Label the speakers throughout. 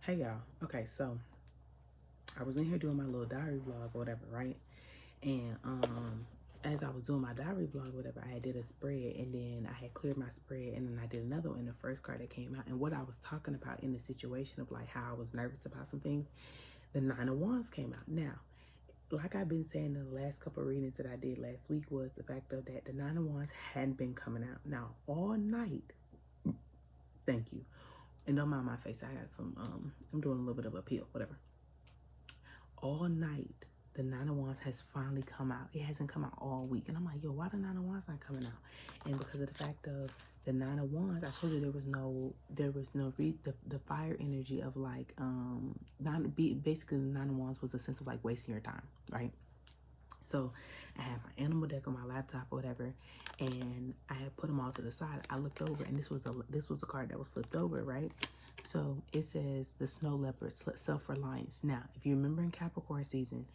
Speaker 1: Hey y'all. Okay, so I was in here doing my little diary vlog or whatever, right? And as I was doing my diary vlog or whatever, I did a spread and then I had cleared my spread and then I did another one in the first card that came out. And what I was talking about in the situation of like how I was nervous about some things, the Nine of Wands came out. Now, like I've been saying in the last couple of readings that I did last week, was the fact of that the Nine of Wands hadn't been coming out. Now, all night, thank you. And don't mind my face, I got some, I'm doing a little bit of a peel, whatever. All night, the Nine of Wands has finally come out. It hasn't come out all week. And I'm like, yo, why the Nine of Wands not coming out? And because of the fact of the Nine of Wands, I told you there was no the fire energy of like, basically the Nine of Wands was a sense of like wasting your time, right? So I had my animal deck on my laptop or whatever, and I had put them all to the side. I looked over, and this was a card that was flipped over, right? So it says the snow leopard, self-reliance. Now, if you remember in Capricorn season,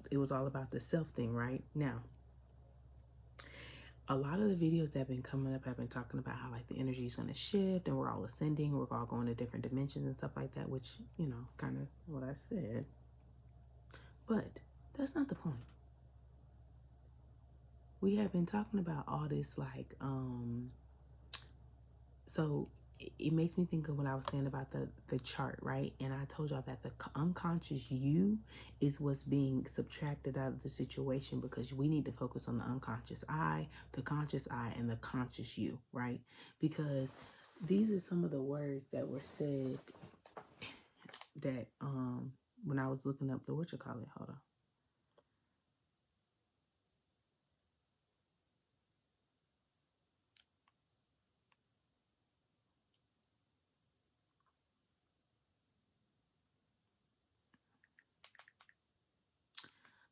Speaker 1: it was all about the self thing, right? Now, a lot of the videos that have been coming up have been talking about how like the energy is going to shift and we're all ascending, we're all going to different dimensions and stuff like that, which, you know, kind of what I said. But that's not the point. We have been talking about all this like so it makes me think of what I was saying about the chart, right? And I told y'all that the unconscious you is what's being subtracted out of the situation, because we need to focus on the unconscious I, the conscious I, and the conscious you, right? Because these are some of the words that were said that when I was looking up the hold on.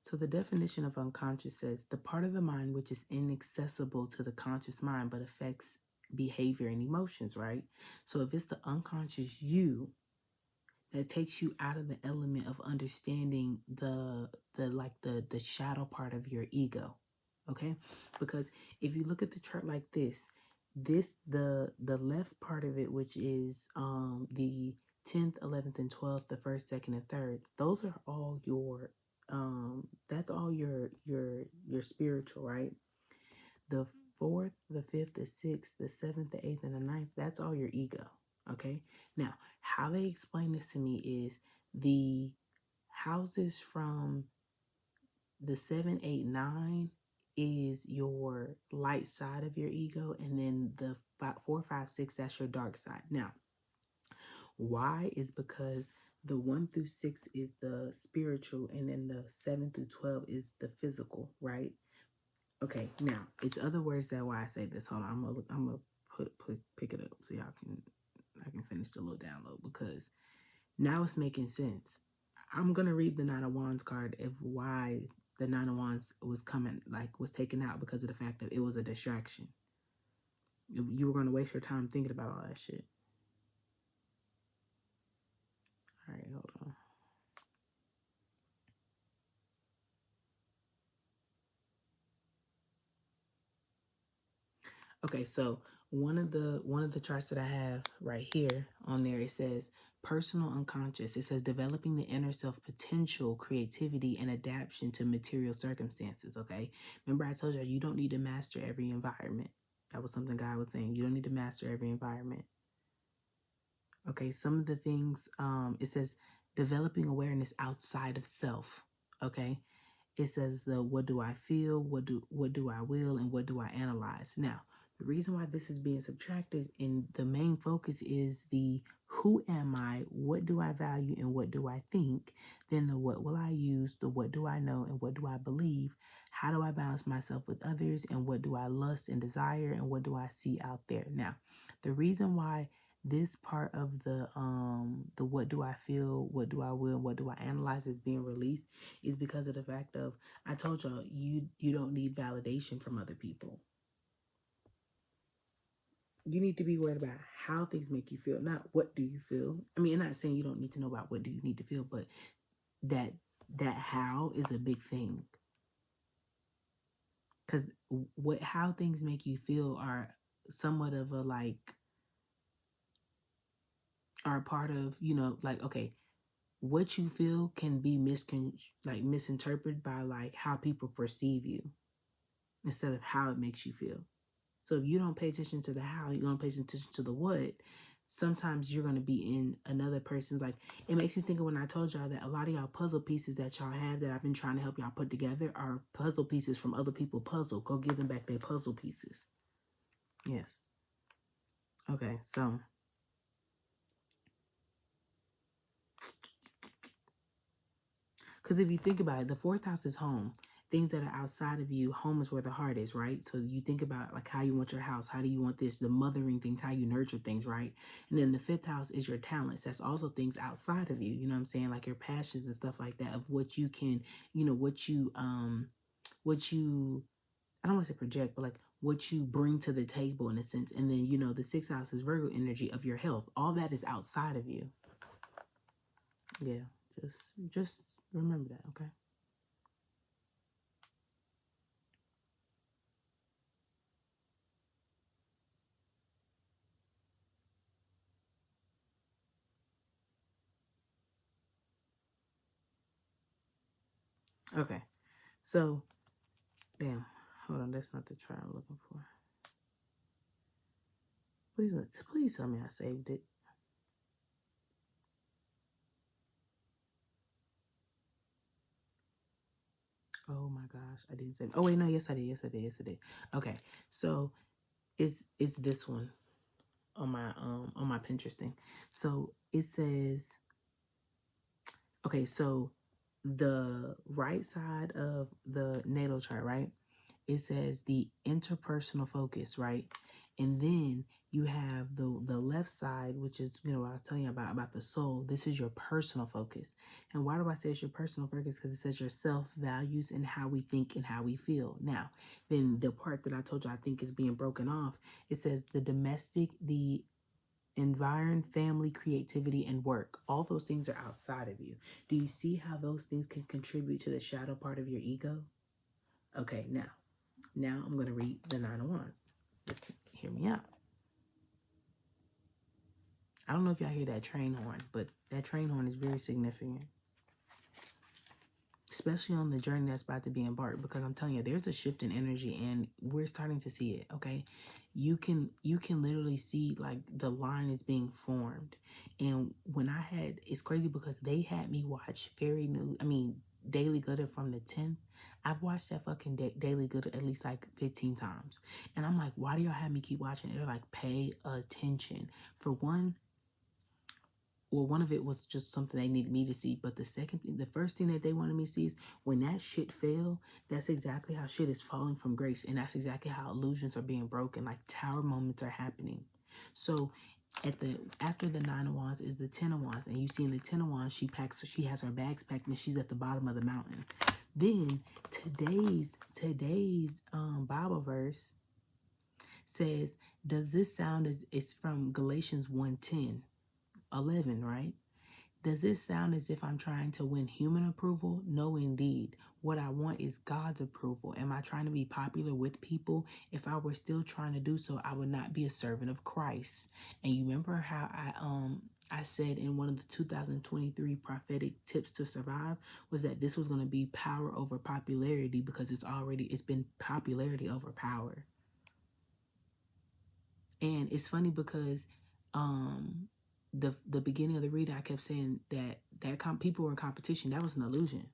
Speaker 1: So the definition of unconscious says the part of the mind which is inaccessible to the conscious mind but affects behavior and emotions, right? So if it's the unconscious you that takes you out of the element of understanding the shadow part of your ego, okay? Because if you look at the chart like this, the left part of it, which is the 10th, 11th, and 12th, the first, second, and third, those are all your that's all your spiritual, right? The fourth, the fifth, the sixth, the seventh, the eighth, and the ninth, that's all your ego. Okay. Now, how they explain this to me is the houses from the 7, 8, 9 is your light side of your ego, and then the 4, 5, 6, that's your dark side. Now, why is because the 1 through 6 is the spiritual, and then the 7 through 12 is the physical, right? Okay, now it's other words that why I say this. Hold on, I'm gonna pick it up so I can finish the little download, because now it's making sense. I'm gonna read the Nine of Wands card of why the Nine of Wands was taken out, because of the fact that it was a distraction. You were gonna waste your time thinking about all that shit. All right, hold on. Okay, so one of the charts that I have right here on there, it says personal unconscious. It says developing the inner self potential, creativity, and adaptation to material circumstances. Okay, remember I told you don't need to master every environment. That was something God was saying. You don't need to master every environment. Okay, some of the things, it says developing awareness outside of self. Okay, it says the what do I feel, what do I will, and what do I analyze. Now, the reason why this is being subtracted in the main focus is the who am I, what do I value, and what do I think. Then the what will I use, the what do I know, and what do I believe. How do I balance myself with others, and what do I lust and desire, and what do I see out there. Now, the reason why this part of the what do I feel, what do I will, what do I analyze is being released is because of the fact of, I told y'all, you don't need validation from other people. You need to be worried about how things make you feel, not what do you feel. I mean, I'm not saying you don't need to know about what do you need to feel, but that how is a big thing. Because how things make you feel are somewhat of a like are a part of, you know, like, okay, what you feel can be misinterpreted by like how people perceive you instead of how it makes you feel. So if you don't pay attention to the how, you don't pay attention to the what, sometimes you're going to be in another person's, like, it makes me think of when I told y'all that a lot of y'all puzzle pieces that y'all have that I've been trying to help y'all put together are puzzle pieces from other people's puzzle. Go give them back their puzzle pieces. Yes. Okay, so because if you think about it, the fourth house is home. Things that are outside of you, home is where the heart is, right? So you think about like how you want your house, how do you want this, the mothering things, how you nurture things, right? And then the fifth house is your talents. That's also things outside of you, you know what I'm saying? Like your passions and stuff like that, of what you can, you know, what you, I don't want to say project, but like what you bring to the table in a sense. And then, you know, the sixth house is Virgo energy of your health. All that is outside of you. Yeah, just remember that, okay? Okay. So, damn, hold on, that's not the chart I'm looking for. Please tell me I saved it. Oh my gosh, I didn't save it. Oh wait, no, yes I did, yes I did, yes I did. Okay, so it's this one on my Pinterest thing. So it says, okay, so the right side of the natal chart, right? It says the interpersonal focus, right? And then you have the left side, which is, you know, what I was telling you about the soul. This is your personal focus. And why do I say it's your personal focus? Because it says your self values and how we think and how we feel. Now, then the part that I told you I think is being broken off, it says the domestic, the environment, family, creativity, and work. All those things are outside of you. Do you see how those things can contribute to the shadow part of your ego? Okay, now I'm going to read the Nine of Wands. Just hear me out. I don't know if y'all hear that train horn, but that train horn is very significant, especially on the journey that's about to be embarked, because I'm telling you, there's a shift in energy and we're starting to see it, okay? You can literally see like the line is being formed. And when it's crazy because they had me watch Daily Glitter from the 10th. I've watched that fucking Daily Glitter at least like 15 times. And I'm like, why do y'all have me keep watching it? They're like, pay attention. For one, well, one of it was just something they needed me to see. But the first thing that they wanted me to see is when that shit fell, that's exactly how shit is falling from grace. And that's exactly how illusions are being broken. Like tower moments are happening. So after the Nine of Wands is the Ten of Wands. And you see in the Ten of Wands, she has her bags packed and she's at the bottom of the mountain. Then today's Bible verse says, does this sound as it's from Galatians 1:10-11, right? Does this sound as if I'm trying to win human approval? No, indeed. What I want is God's approval. Am I trying to be popular with people? If I were still trying to do so, I would not be a servant of Christ. And you remember how I said in one of the 2023 prophetic tips to survive was that this was going to be power over popularity, because it's been popularity over power. And it's funny because the beginning of the reading, I kept saying that people were in competition. That was an illusion.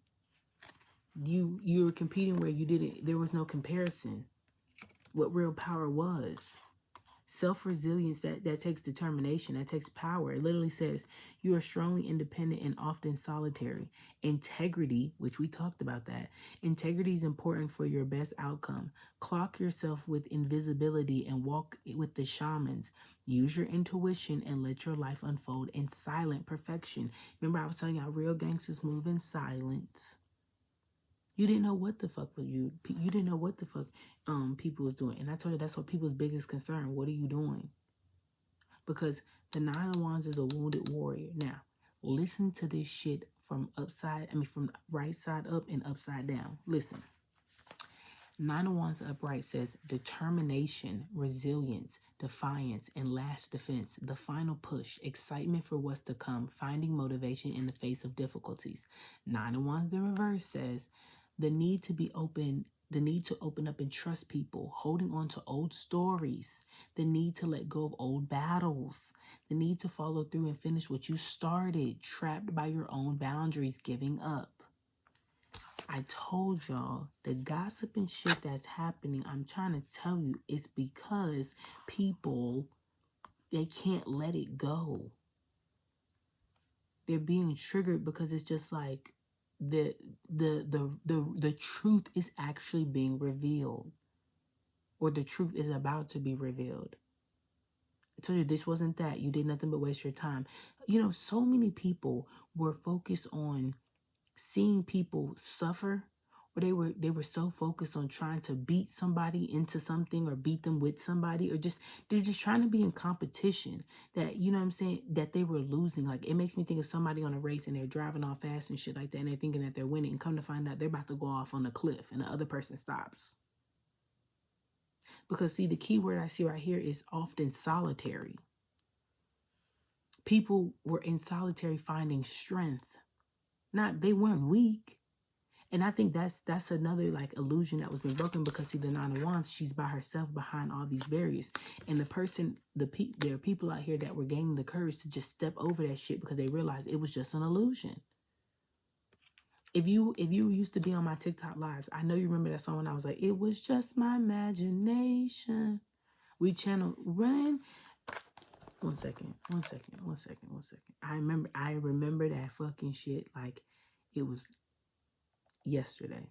Speaker 1: You were competing where there was no comparison. What real power was. Self-resilience, that takes determination, that takes power. It literally says you are strongly independent and often solitary. Integrity, which we talked about that. Integrity is important for your best outcome. Clock yourself with invisibility and walk with the shamans. Use your intuition and let your life unfold in silent perfection. Remember I was telling y'all real gangsters move in silence. You didn't know what the fuck you didn't know what the fuck people was doing. And I told you that's what people's biggest concern. What are you doing? Because the Nine of Wands is a wounded warrior. Now, listen to this shit from right side up and upside down. Listen. Nine of Wands upright says determination, resilience, defiance, and last defense, the final push, excitement for what's to come, finding motivation in the face of difficulties. Nine of Wands in reverse says the need to be open, the need to open up and trust people, holding on to old stories, the need to let go of old battles, the need to follow through and finish what you started, trapped by your own boundaries, giving up. I told y'all the gossip and shit that's happening, I'm trying to tell you, it's because people, they can't let it go. They're being triggered because it's just like the truth is actually being revealed, or the truth is about to be revealed. I told you this wasn't that. You did nothing but waste your time. You know, so many people were focused on seeing people suffer, or they were so focused on trying to beat somebody into something, or beat them with somebody, or just they're just trying to be in competition, that, you know what I'm saying, that they were losing. Like, it makes me think of somebody on a race and they're driving off fast and shit like that, and they're thinking that they're winning, and come to find out they're about to go off on a cliff and the other person stops. Because see, the key word I see right here is often solitary. People were in solitary finding strength. Not, they weren't weak. And I think that's another like illusion that was been broken, because see, the Nine of Wands, she's by herself behind all these barriers. And there are people out here that were gaining the courage to just step over that shit because they realized it was just an illusion. If you used to be on my TikTok lives, I know you remember that song when I was like, it was just my imagination. We channel run. One second. I remember that fucking shit like it was yesterday.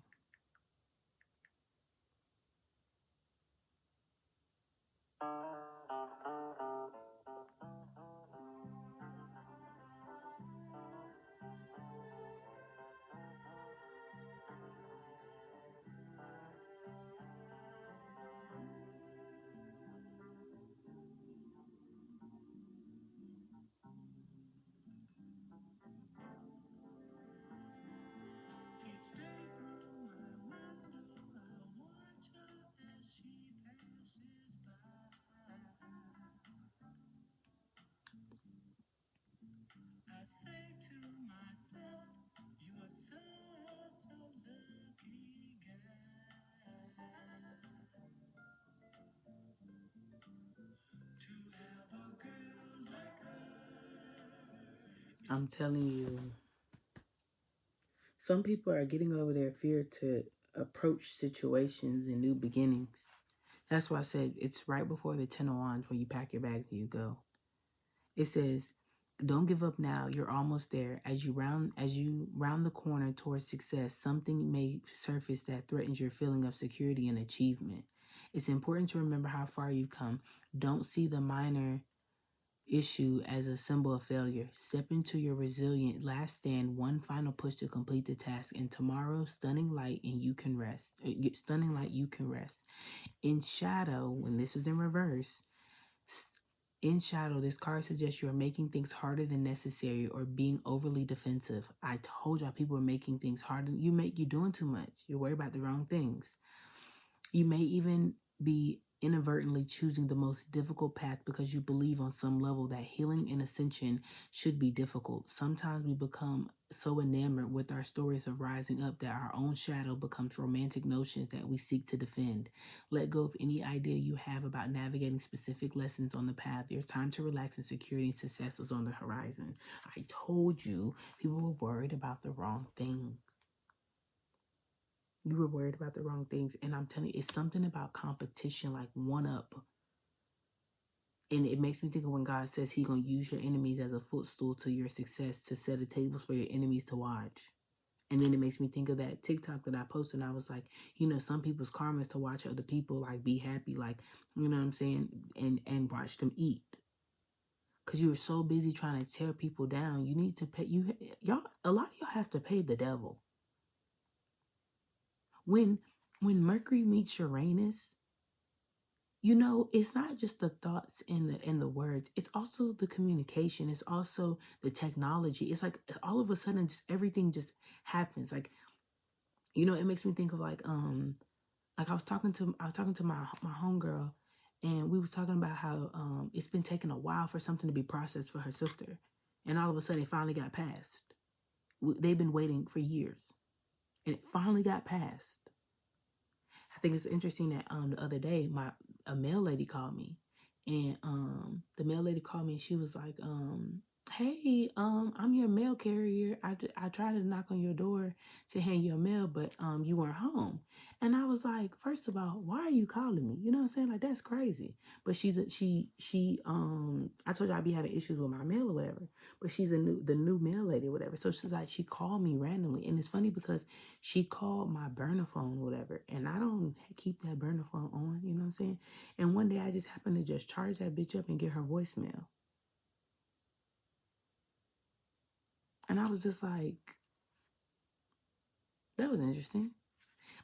Speaker 1: I'm telling you, some people are getting over their fear to approach situations and new beginnings. That's why I said it's right before the Ten of Wands when you pack your bags and you go. It says, don't give up now. You're almost there. As you round the corner towards success, something may surface that threatens your feeling of security and achievement. It's important to remember how far you've come. Don't see the minor issue as a symbol of failure. Step into your resilient last stand, one final push to complete the task, and tomorrow, stunning light and you can rest. Stunning light, you can rest. In shadow, when this is in reverse, in shadow, this card suggests you are making things harder than necessary or being overly defensive. I told y'all people are making things harder. You're doing too much. You're worried about the wrong things. You may even be inadvertently choosing the most difficult path because you believe on some level that healing and ascension should be difficult. Sometimes we become so enamored with our stories of rising up that our own shadow becomes romantic notions that we seek to defend. Let go of any idea you have about navigating specific lessons on the path. Your time to relax and security and success is on the horizon. I told you people were worried about the wrong things. You were worried about the wrong things. And I'm telling you, it's something about competition, like one up. And it makes me think of when God says He's going to use your enemies as a footstool to your success, to set the tables for your enemies to watch. And then it makes me think of that TikTok that I posted. And I was like, some people's karma is to watch other people like be happy, like, you know what I'm saying? And watch them eat. Because you were so busy trying to tear people down. You need to pay, a lot of y'all have to pay the devil. When Mercury meets Uranus, it's not just the thoughts and the words. It's also the communication. It's also the technology. It's like all of a sudden, just everything just happens. Like, it makes me think of like Like I was talking to my homegirl, and we was talking about how it's been taking a while for something to be processed for her sister, and all of a sudden it finally got passed. They've been waiting for years, and it finally got passed. I think it's interesting that the other day a mail lady called me, and the mail lady called me and she was like, hey, I'm your mail carrier. I tried to knock on your door to hand you a mail, but you weren't home. And I was like, first of all, why are you calling me? You know what I'm saying? Like, that's crazy. But I told you I'd be having issues with my mail or whatever, but she's the new mail lady or whatever. So she's like, she called me randomly, and it's funny because she called my burner phone or whatever, and I don't keep that burner phone on, you know what I'm saying? And one day I just happened to just charge that bitch up and get her voicemail. And I was just like, that was interesting.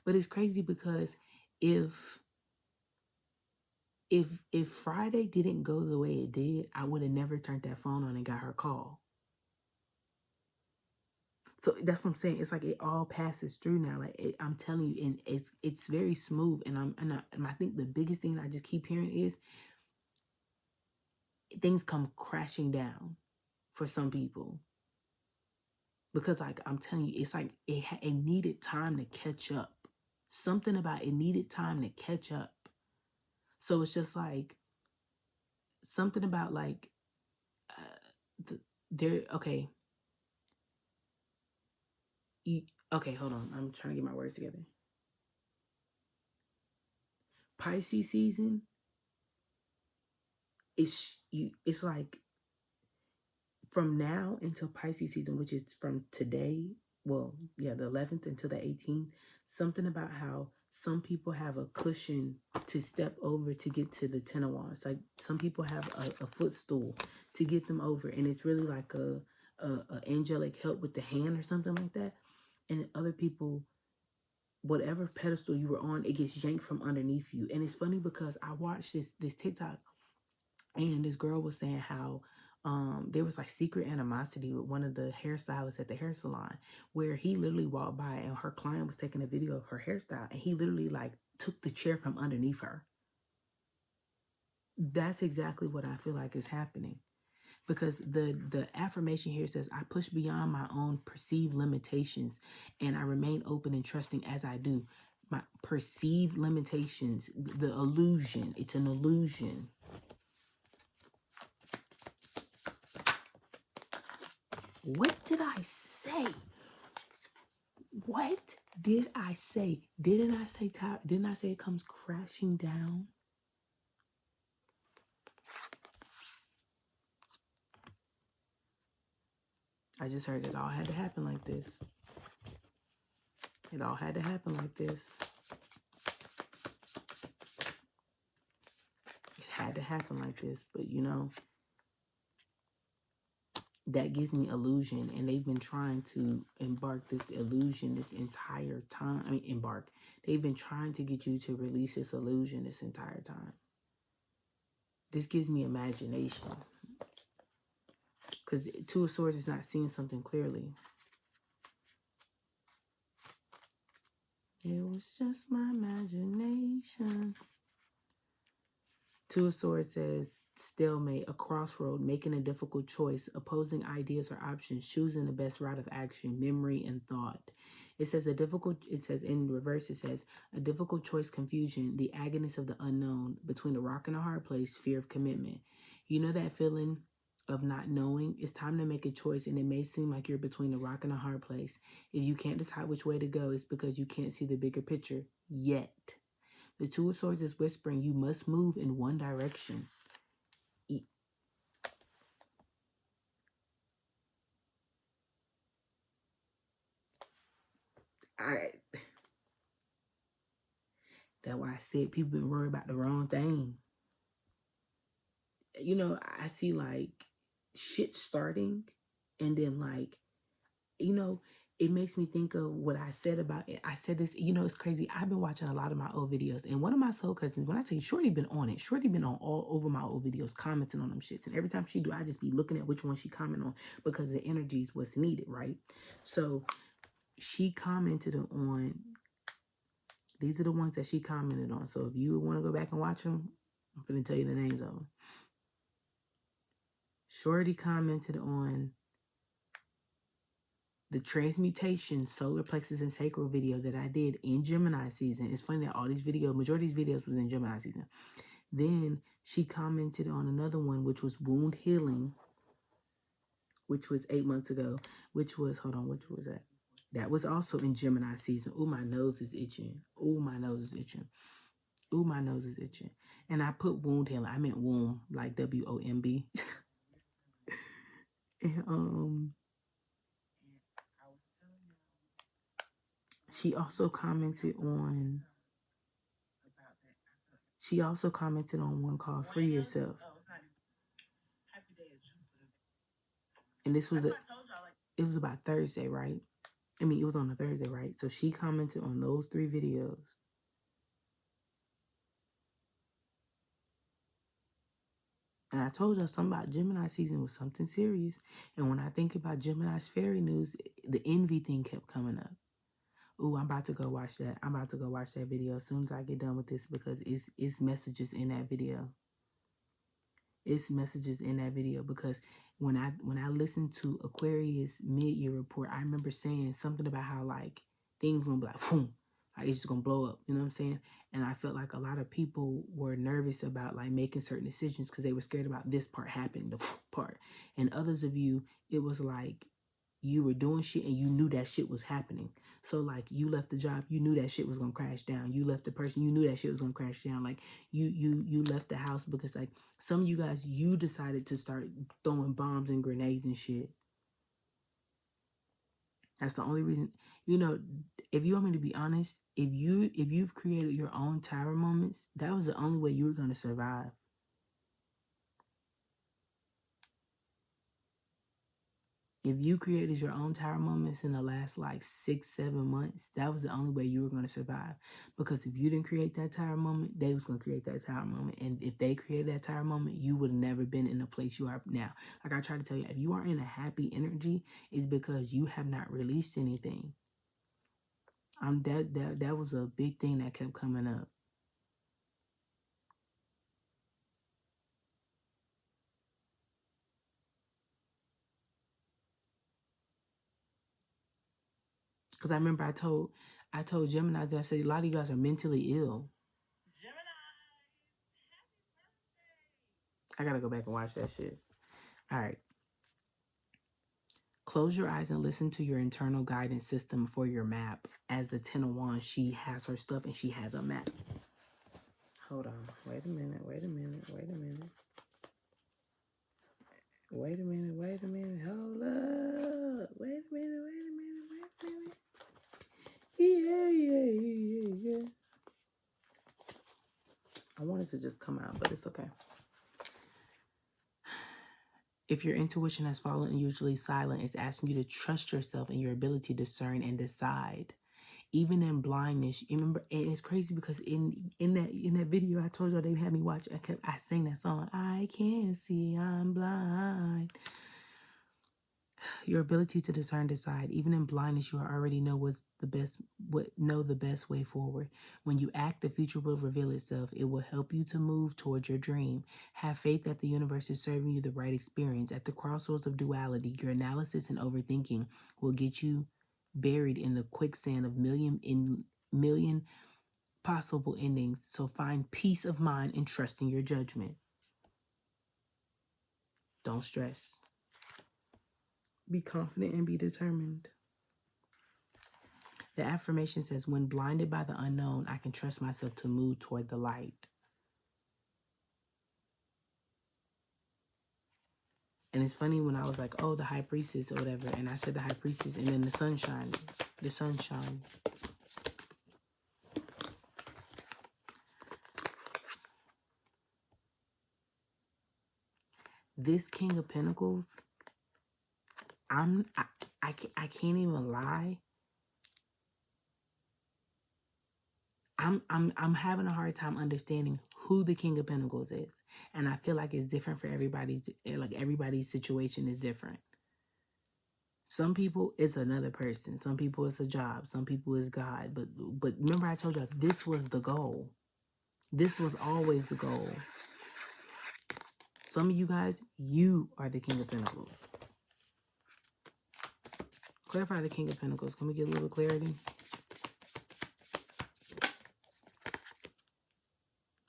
Speaker 1: But it's crazy because if Friday didn't go the way it did, I would have never turned that phone on and got her call. So that's what I'm saying. It's like it all passes through now. Like I'm telling you, and it's very smooth. And I think the biggest thing I just keep hearing is things come crashing down for some people, because like I'm telling you, it's like it needed time to catch up. Something about it needed time to catch up. So it's just like something about like okay. Okay, hold on. I'm trying to get my words together. Pisces season it's like from now until Pisces season, which is from today, well, yeah, the 11th until the 18th, something about how some people have a cushion to step over to get to the 10 of Wands. Like some people have a footstool to get them over, and it's really like a angelic help with the hand or something like that. And other people, whatever pedestal you were on, it gets yanked from underneath you. And it's funny because I watched this TikTok, and this girl was saying how there was like secret animosity with one of the hairstylists at the hair salon, where he literally walked by and her client was taking a video of her hairstyle, and he literally like took the chair from underneath her. That's exactly what I feel like is happening, because the affirmation here says, I push beyond my own perceived limitations and I remain open and trusting as I do. My perceived limitations, the illusion, it's an illusion. What did I say? What did I say? Didn't I say it comes crashing down? I just heard it all had to happen like this. It all had to happen like this. It had to happen like this. But you know, that gives me illusion, and they've been trying to embark this illusion this entire time. I mean, embark. They've been trying to get you to release this illusion this entire time. This gives me imagination, because Two of Swords is not seeing something clearly. It was just my imagination. Two of Swords says stalemate, a crossroad, making a difficult choice, opposing ideas or options, choosing the best route of action, memory and thought. It says in reverse, it says a difficult choice, confusion, the agonies of the unknown, between a rock and a hard place, fear of commitment. You know that feeling of not knowing? It's time to make a choice, and it may seem like you're between a rock and a hard place. If you can't decide which way to go, it's because you can't see the bigger picture yet. The Two of Swords is whispering you must move in one direction. That's why I said people been worried about the wrong thing. You know, I see like shit starting, and then like, you know, it makes me think of what I said about it. I said this, you know, it's crazy. I've been watching a lot of my old videos, and one of my soul cousins, when I tell you, Shorty been on it. Shorty been on all over my old videos, commenting on them shits. And every time she do, I just be looking at which one she comment on, because the energy is what's needed, right? So she commented on These are the ones that she commented on. So if you want to go back and watch them, I'm going to tell you the names of them. Shorty commented on the transmutation, solar plexus, and sacral video that I did in Gemini season. It's funny that all these videos, majority of these videos was in Gemini season. Then she commented on another one, which was wound healing, which was 8 months ago, which was, hold on, which was that? That was also in Gemini season. Oh, my nose is itching. Oh, my nose is itching. Oh, my nose is itching. And I put wound healing. I meant womb, like W-O-M-B. And she also commented on one called Free Yourself. And this was it was about Thursday, right? I mean, it was on a Thursday, right? So she commented on those 3 videos. And I told y'all something about Gemini season was something serious. And when I think about Gemini's fairy news, the envy thing kept coming up. Ooh, I'm about to go watch that. I'm about to go watch that video as soon as I get done with this, because it's messages in that video. It's messages in that video, because when I listened to Aquarius mid-year report, I remember saying something about how like things gonna be like, boom, like it's just gonna blow up. You know what I'm saying? And I felt like a lot of people were nervous about like making certain decisions because they were scared about this part happening, the part. And others of you, it was like you were doing shit and you knew that shit was happening. So like you left the job, you knew that shit was gonna crash down. You left the person, you knew that shit was gonna crash down. Like you left the house because like some of you guys, you decided to start throwing bombs and grenades and shit. That's the only reason. You know, if you want me to be honest, if you've created your own tower moments, that was the only way you were gonna survive. If you created your own tower moments in the last like 6-7 months, that was the only way you were going to survive. Because if you didn't create that tower moment, they was going to create that tower moment. And if they created that tower moment, you would have never been in the place you are now. Like I try to tell you, if you are in a happy energy, it's because you have not released anything. That was a big thing that kept coming up. Because I remember I told Gemini that I said a lot of you guys are mentally ill. I gotta go back and watch that shit. All right. Close your eyes and listen to your internal guidance system for your map. As the 10 of Wands, she has her stuff and she has a map. Hold on. Wait a minute. Hold up. Wait a minute. Yeah. I wanted to just come out, but it's okay. If your intuition has fallen unusually silent, it's asking you to trust yourself and your ability to discern and decide. Even in blindness, you remember, and it's crazy because in that video I told y'all they had me watch, I sang that song, I can't see, I'm blind. Your ability to discern, decide, even in blindness, you already know the best way forward. When you act, the future will reveal itself. It will help you to move towards your dream. Have faith that the universe is serving you the right experience. At the crossroads of duality, your analysis and overthinking will get you buried in the quicksand of million possible endings. So find peace of mind and trust in your judgment. Don't stress. Be confident and be determined. The affirmation says, when blinded by the unknown, I can trust myself to move toward the light. And it's funny when I was like, oh, the high priestess or whatever, and I said the high priestess, and then the sunshine. This King of Pentacles, I can't even lie. I'm having a hard time understanding who the King of Pentacles is. And I feel like it's different for everybody's situation is different. Some people it's another person. Some people it's a job. Some people it's God. But remember I told you this was the goal. This was always the goal. Some of you guys, you are the King of Pentacles. Clarify the King of Pentacles. Can we get a little clarity?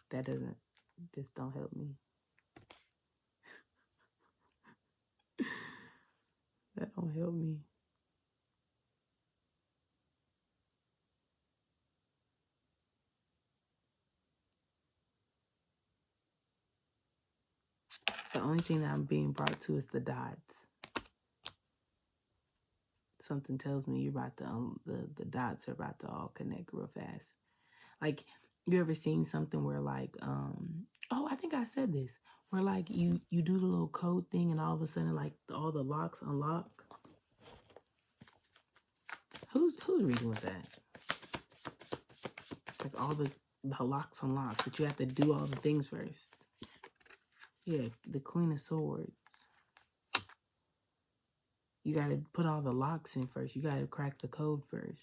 Speaker 1: That doesn't, this don't help me. That don't help me. The only thing that I'm being brought to is the dots. Something tells me you're about to, the dots are about to all connect real fast. Like, you ever seen something where like, oh, I think I said this, where like you do the little code thing and all of a sudden like all the locks unlock. Who's reading with that? Like all the locks unlock, but you have to do all the things first. Yeah, the Queen of Swords. You got to put all the locks in first. You got to crack the code first.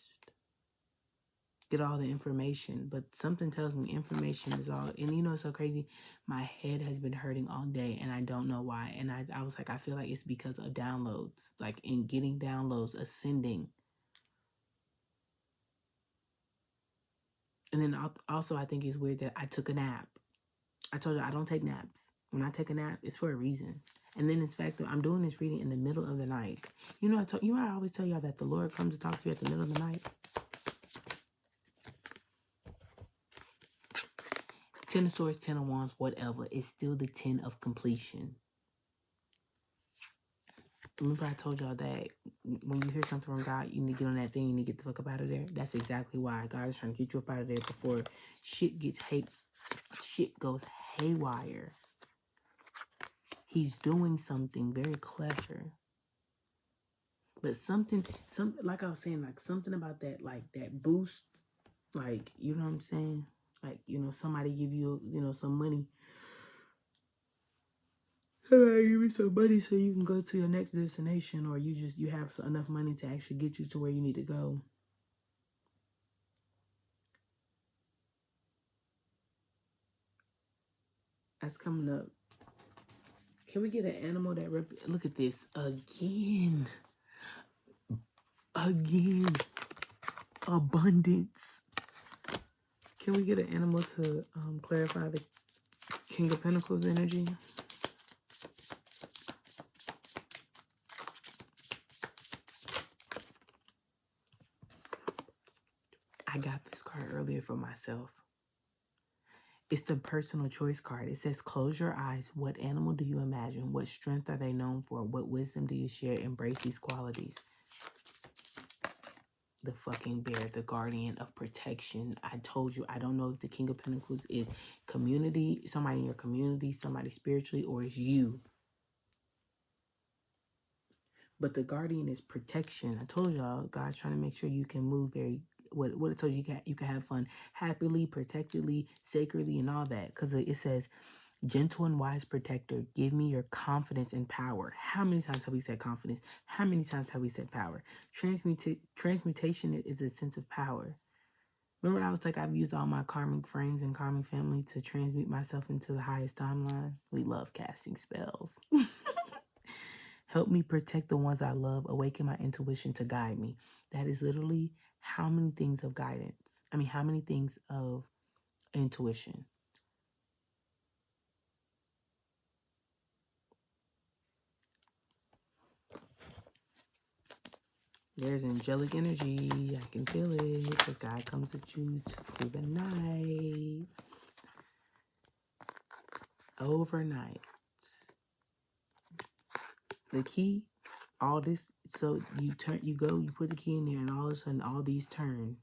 Speaker 1: Get all the information. But something tells me information is all. And you know, it's so crazy. My head has been hurting all day and I don't know why. And I was like, I feel like it's because of downloads. Like in getting downloads, ascending. And then also I think it's weird that I took a nap. I told you I don't take naps. When I take a nap, it's for a reason. And then, in fact, I'm doing this reading in the middle of the night. You know, I always tell y'all that the Lord comes to talk to you at the middle of the night. 10 of Swords, 10 of Wands, whatever. It's still the 10 of completion. Remember I told y'all that when you hear something from God, you need to get on that thing. You need to get the fuck up out of there. That's exactly why God is trying to get you up out of there before shit goes haywire. He's doing something very clever. But something like I was saying, like something about that, like that boost, like, you know what I'm saying? Like, you know, somebody give you, you know, some money. Somebody give you some money so you can go to your next destination, or you have enough money to actually get you to where you need to go. That's coming up. Can we get an animal that look at this again? Abundance. Can we get an animal to clarify the King of Pentacles energy? I got this card earlier for myself. It's the personal choice card. It says, close your eyes. What animal do you imagine? What strength are they known for? What wisdom do you share? Embrace these qualities. The fucking bear, the guardian of protection. I told you, I don't know if the King of Pentacles is community, somebody in your community, somebody spiritually, or is you. But the guardian is protection. I told y'all, God's trying to make sure you can move what it told you, you can have fun happily, protectedly, sacredly, and all that. Because it says, gentle and wise protector, give me your confidence and power. How many times have we said confidence? How many times have we said power? Transmutation is a sense of power. Remember when I was like, I've used all my karmic friends and karmic family to transmute myself into the highest timeline? We love casting spells. Help me protect the ones I love. Awaken my intuition to guide me. That is literally how many things of guidance. I mean, how many things of intuition. There's angelic energy. I can feel it because God comes at you through the night. Overnight. The key, all this, so you put the key in there, and all of a sudden all these turn.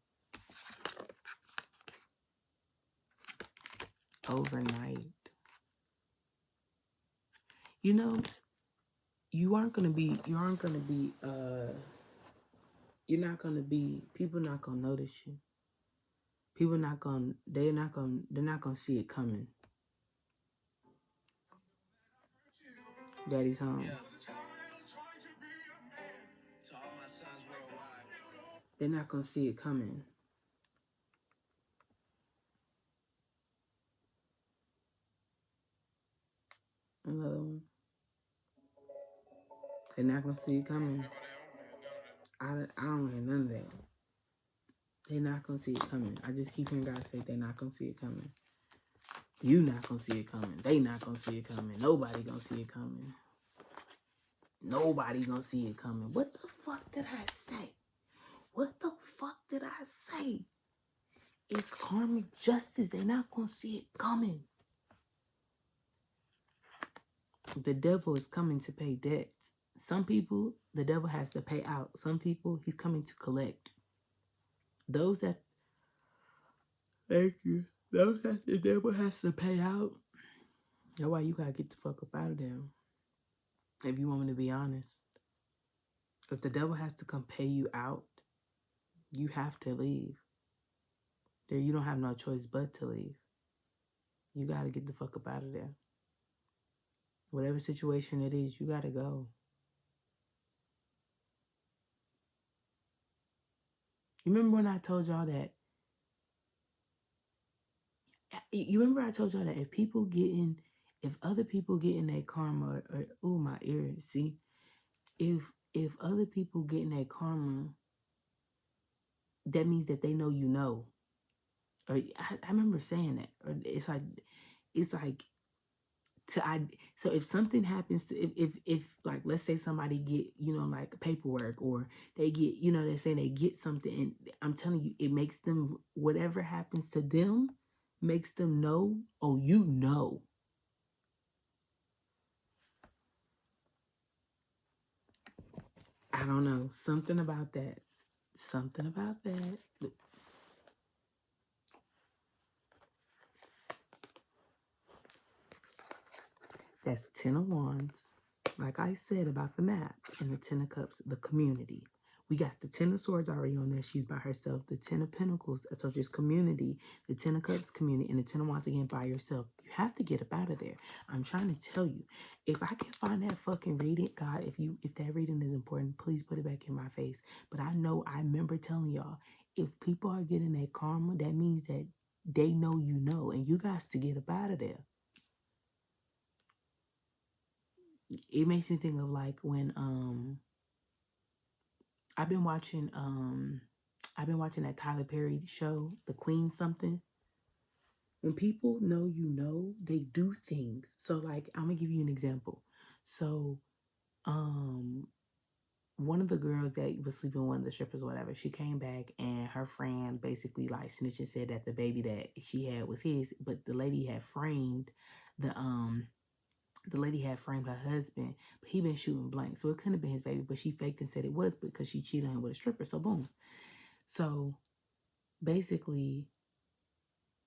Speaker 1: Overnight. You know, people not gonna notice you. They're not gonna see it coming. Daddy's home. They're not going to see it coming. Another one. They're not going to see it coming. I don't hear none of that. They're not going to see it coming. I just keep hearing God say they're not going to see it coming. You not going to see it coming. They not going to see it coming. Nobody going to see it coming. Nobody going to see it coming. What the fuck did I say? What the fuck did I say? It's karmic justice. They're not going to see it coming. The devil is coming to pay debts. Some people, the devil has to pay out. Some people, he's coming to collect. Those that, thank you, those that the devil has to pay out, that's why you gotta get the fuck up out of there. If you want me to be honest. If the devil has to come pay you out, you have to leave. There, you don't have no choice but to leave. You gotta get the fuck up out of there. Whatever situation it is, you gotta go. You remember when I told y'all that? You remember I told y'all that if other people get in their karma, or oh my ear, see, if other people get in their karma, that means that they know you know. Or I remember saying that. Or it's like so if something happens to if like let's say somebody get like paperwork, or they get they're saying they get something, and I'm telling you, it makes them, whatever happens to them makes them know, oh, I don't know, something about that. That's 10 of Wands. Like I said about the map, and the 10 of Cups, the community. We got the 10 of Swords already on there. She's by herself. The 10 of Pentacles, I told you, it's community. The 10 of Cups, community. And the 10 of Wands, again, by yourself. You have to get up out of there. I'm trying to tell you. If I can find that fucking reading, God, if that reading is important, please put it back in my face. But I remember telling y'all, if people are getting that karma, that means that they know you know. And you guys to get up out of there. It makes me think of like when I've been watching that Tyler Perry show, The Queen something. When people know you know, they do things. So like I'm gonna give you an example. So one of the girls that was sleeping with one of the strippers or whatever, she came back and her friend basically like snitched and said that the baby that she had was his, but the lady had framed her husband, but he been shooting blank. So it couldn't have been his baby, but she faked and said it was because she cheated on him with a stripper. So boom. So basically,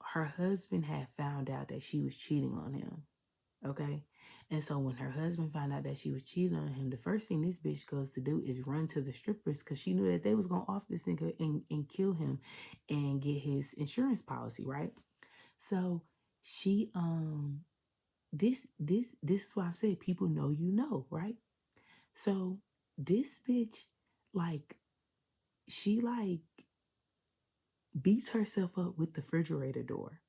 Speaker 1: her husband had found out that she was cheating on him. Okay. And so when her husband found out that she was cheating on him, the first thing this bitch goes to do is run to the strippers because she knew that they was going to off this nigga and kill him and get his insurance policy, right? So she this is why I said people know you know, right? So this bitch, like, she like beats herself up with the refrigerator door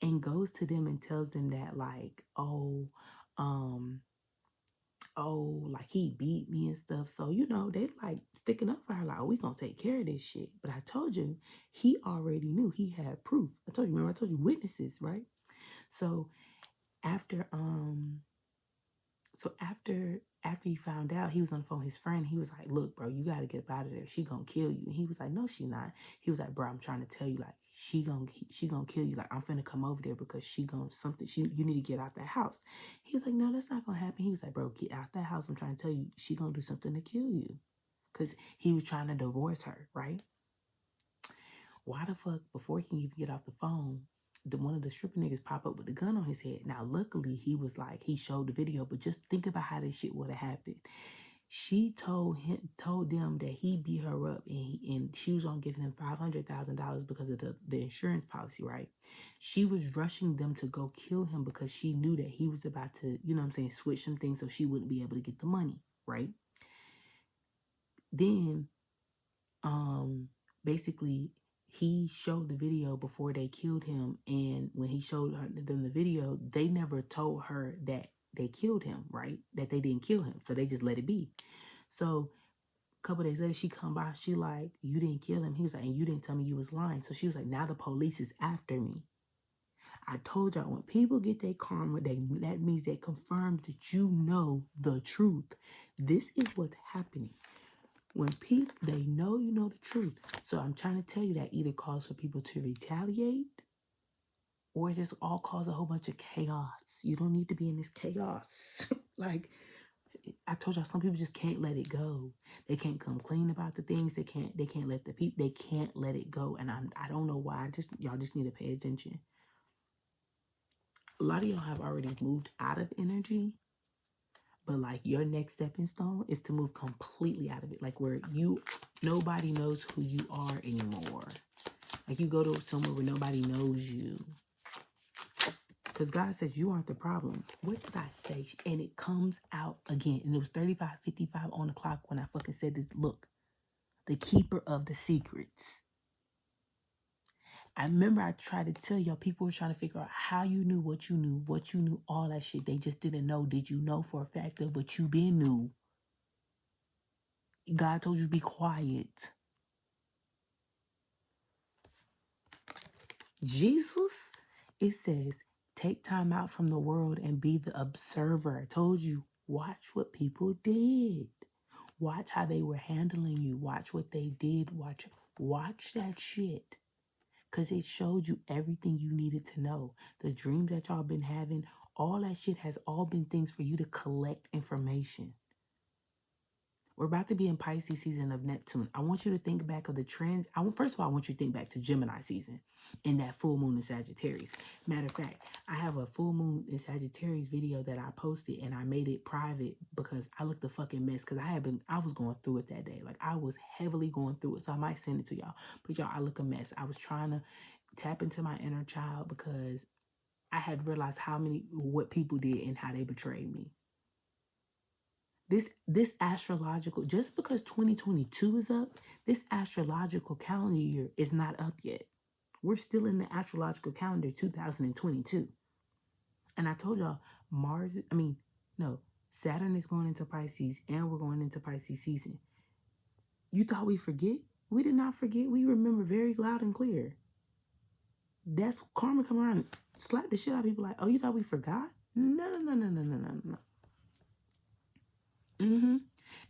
Speaker 1: and goes to them and tells them that like, like he beat me and stuff. So, they like sticking up for her, like, oh, we gonna take care of this shit. But I told you, he already knew, he had proof. Remember I told you witnesses, right? So after after he found out, he was on the phone with his friend. He was like, look, bro, you got to get up out of there. She gonna kill you. And he was like, no, she not. He was like, bro, I'm trying to tell you, like, she gonna kill you. Like, I'm finna come over there because she gonna something. You need to get out that house. He was like, no, that's not gonna happen. He was like, bro, get out that house. I'm trying to tell you, she gonna do something to kill you. Because he was trying to divorce her, right? Why the fuck, before he can even get off the phone, one of the stripper niggas pop up with the gun on his head. Now, luckily, he showed the video, but just think about how this shit would have happened. She told them that he beat her up, and she was gonna give him $500,000 because of the insurance policy, right? She was rushing them to go kill him because she knew that he was about to, switch some things so she wouldn't be able to get the money, right? Then basically he showed the video before they killed him, and when he showed them the video, they never told her that they killed him, right? That they didn't kill him, so they just let it be. So a couple days later, she come by, she like, you didn't kill him. He was like, and you didn't tell me you was lying. So she was like, now the police is after me. I told y'all, when people get their karma, that means they confirm that you know the truth. This is what's happening. When people, they know you know the truth. So I'm trying to tell you that either cause for people to retaliate or just all cause a whole bunch of chaos. You don't need to be in this chaos. Like, I told y'all, some people just can't let it go. They can't come clean about the things. They can't let the people, they can't let it go. And I don't know why. Y'all just need to pay attention. A lot of y'all have already moved out of energy, but like your next stepping stone is to move completely out of it. Like where nobody knows who you are anymore. Like you go to somewhere where nobody knows you. Because God says you aren't the problem. What did I say? And it comes out again. And it was 35:55 on the clock when I fucking said this. Look, the keeper of the secrets. I remember I tried to tell y'all, people were trying to figure out how you knew, what you knew, all that shit. They just didn't know. Did you know for a fact that what you been knew? God told you to be quiet. Jesus, it says, take time out from the world and be the observer. I told you, watch what people did. Watch how they were handling you. Watch what they did. Watch that shit. Because it showed you everything you needed to know. The dreams that y'all been having, all that shit has all been things for you to collect information. We're about to be in Pisces season of Neptune. I want you to think back of the trends. First of all, I want you to think back to Gemini season and that full moon in Sagittarius. Matter of fact, I have a full moon in Sagittarius video that I posted and I made it private because I looked a fucking mess because I was going through it that day. Like I was heavily going through it. So I might send it to y'all. But y'all, I look a mess. I was trying to tap into my inner child because I had realized what people did and how they betrayed me. This astrological, just because 2022 is up, this astrological calendar year is not up yet. We're still in the astrological calendar 2022. And I told y'all, Saturn is going into Pisces and we're going into Pisces season. You thought we forget? We did not forget. We remember very loud and clear. That's karma come around and slap the shit out of people like, oh, you thought we forgot? No.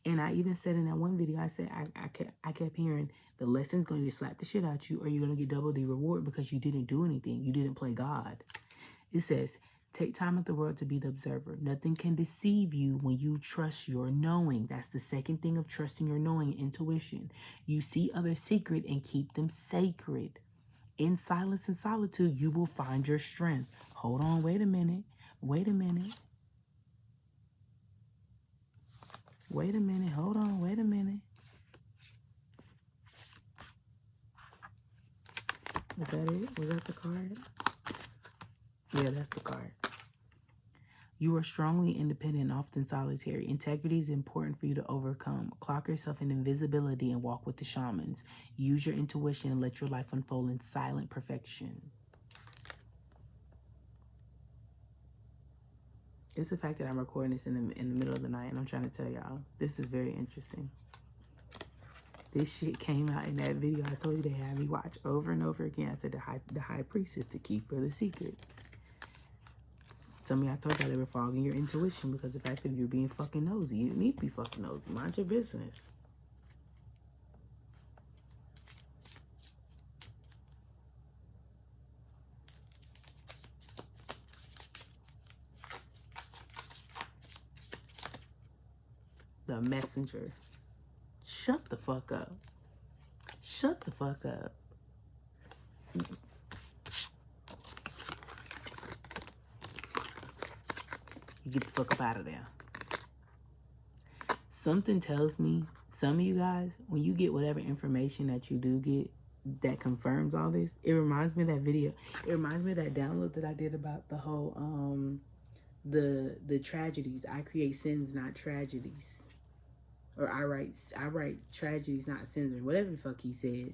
Speaker 1: And I even said in that one video, I said, I kept hearing the lesson's going to slap the shit out you or you're going to get double the reward because you didn't do anything. You didn't play God. It says, take time at the world to be the observer. Nothing can deceive you when you trust your knowing. That's the second thing of trusting your knowing, intuition. You see others' secret and keep them sacred. In silence and solitude, you will find your strength. Hold on, wait a minute. Hold on, wait a minute. Was that it? Was that the card? Yeah, that's the card. You are strongly independent and often solitary. Integrity is important for you to overcome. Clock yourself in invisibility and walk with the shamans. Use your intuition and let your life unfold in silent perfection. It's the fact that I'm recording this in the middle of the night and I'm trying to tell y'all, this is very interesting. This shit came out in that video I told you they had me watch over and over again. I said the high priest is the keeper of the secrets. Some of y'all told y'all they were fogging your intuition because the fact that you're being fucking nosy. You need to be fucking nosy. Mind your business. The messenger. Shut the fuck up. Shut the fuck up. You get the fuck up out of there. Something tells me, some of you guys, when you get whatever information that you do get that confirms all this, it reminds me of that video. It reminds me of that download that I did about the whole, the tragedies. I create sins, not tragedies. Or I write tragedies, not sins, or whatever the fuck he said.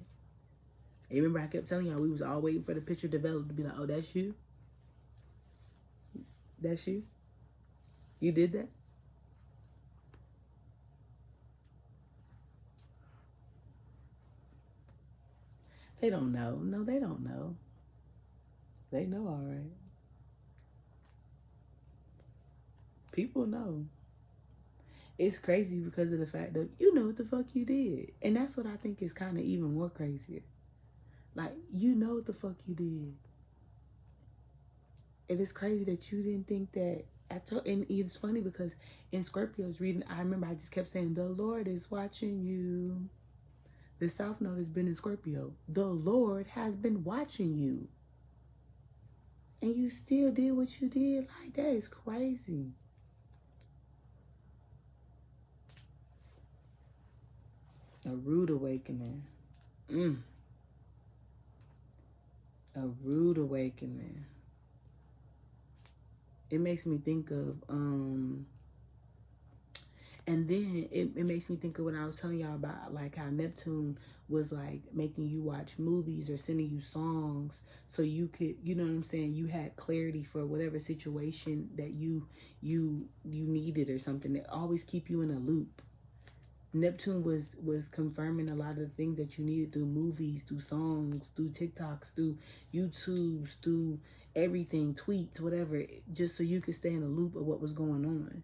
Speaker 1: And remember, I kept telling y'all we was all waiting for the picture developed to be like, oh, that's you? That's you? You did that? They don't know. No, they don't know. They know all right. People know. It's crazy because of the fact that you know what the fuck you did. And that's what I think is kind of even more crazier. Like, you know what the fuck you did. And it's crazy that you didn't think that. And it's funny because in Scorpio's reading, I remember I just kept saying, the Lord is watching you. The South Node has been in Scorpio. The Lord has been watching you. And you still did what you did? Like, that is crazy. A rude awakening. A rude awakening. It makes me think of, and then it makes me think of when I was telling y'all about like how Neptune was like making you watch movies or sending you songs so you could, you know what I'm saying, you had clarity for whatever situation that you needed or something. That always keep you in a loop. Neptune was confirming a lot of the things that you needed through movies, through songs, through TikToks, through YouTubes, through everything, tweets, whatever, just so you could stay in a loop of what was going on.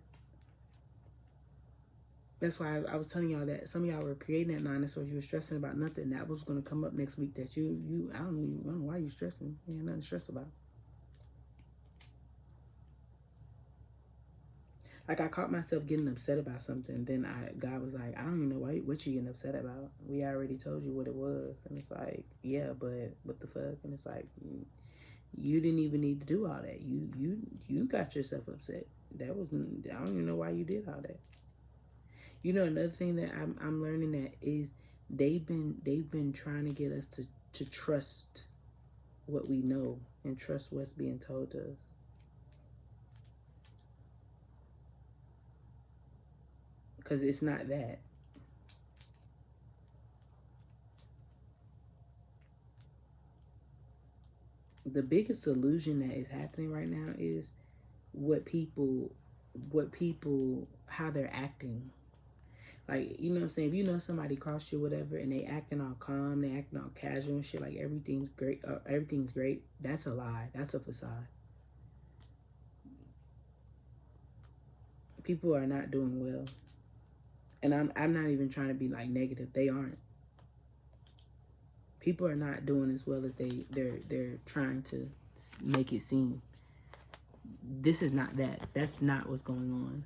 Speaker 1: That's why I was telling y'all that some of y'all were creating that dinosaurs. You were stressing about nothing. That was going to come up next week. That I don't know why you stressing. You ain't nothing to stress about. Like, I caught myself getting upset about something. Then God was like, I don't even know what you getting upset about. We already told you what it was. And it's like, yeah, but what the fuck? And it's like, you didn't even need to do all that. You got yourself upset. I don't even know why you did all that. You know, another thing that I'm learning that is they've been trying to get us to trust what we know and trust what's being told to us. Because it's not that. The biggest illusion that is happening right now is how they're acting. Like, you know what I'm saying? If you know somebody crossed you, whatever, and they acting all calm, they acting all casual and shit, like everything's great, that's a lie. That's a facade. People are not doing well. And I'm not even trying to be like negative. They aren't. People are not doing as well as they're trying to make it seem. This is not that. That's not what's going on.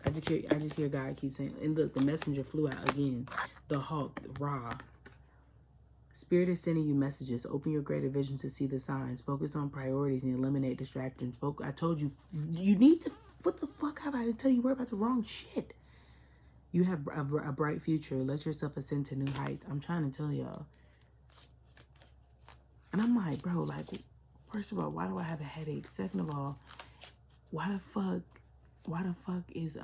Speaker 1: I just hear God keep saying, and look, the messenger flew out again. The Hawk, Ra. Spirit is sending you messages. Open your greater vision to see the signs. Focus on priorities and eliminate distractions. I told you, you need to, what the fuck have I tell you? Worry about the wrong shit. You have a bright future. Let yourself ascend to new heights. I'm trying to tell y'all. And I'm like, bro, like, first of all, why do I have a headache? Second of all, why the fuck is,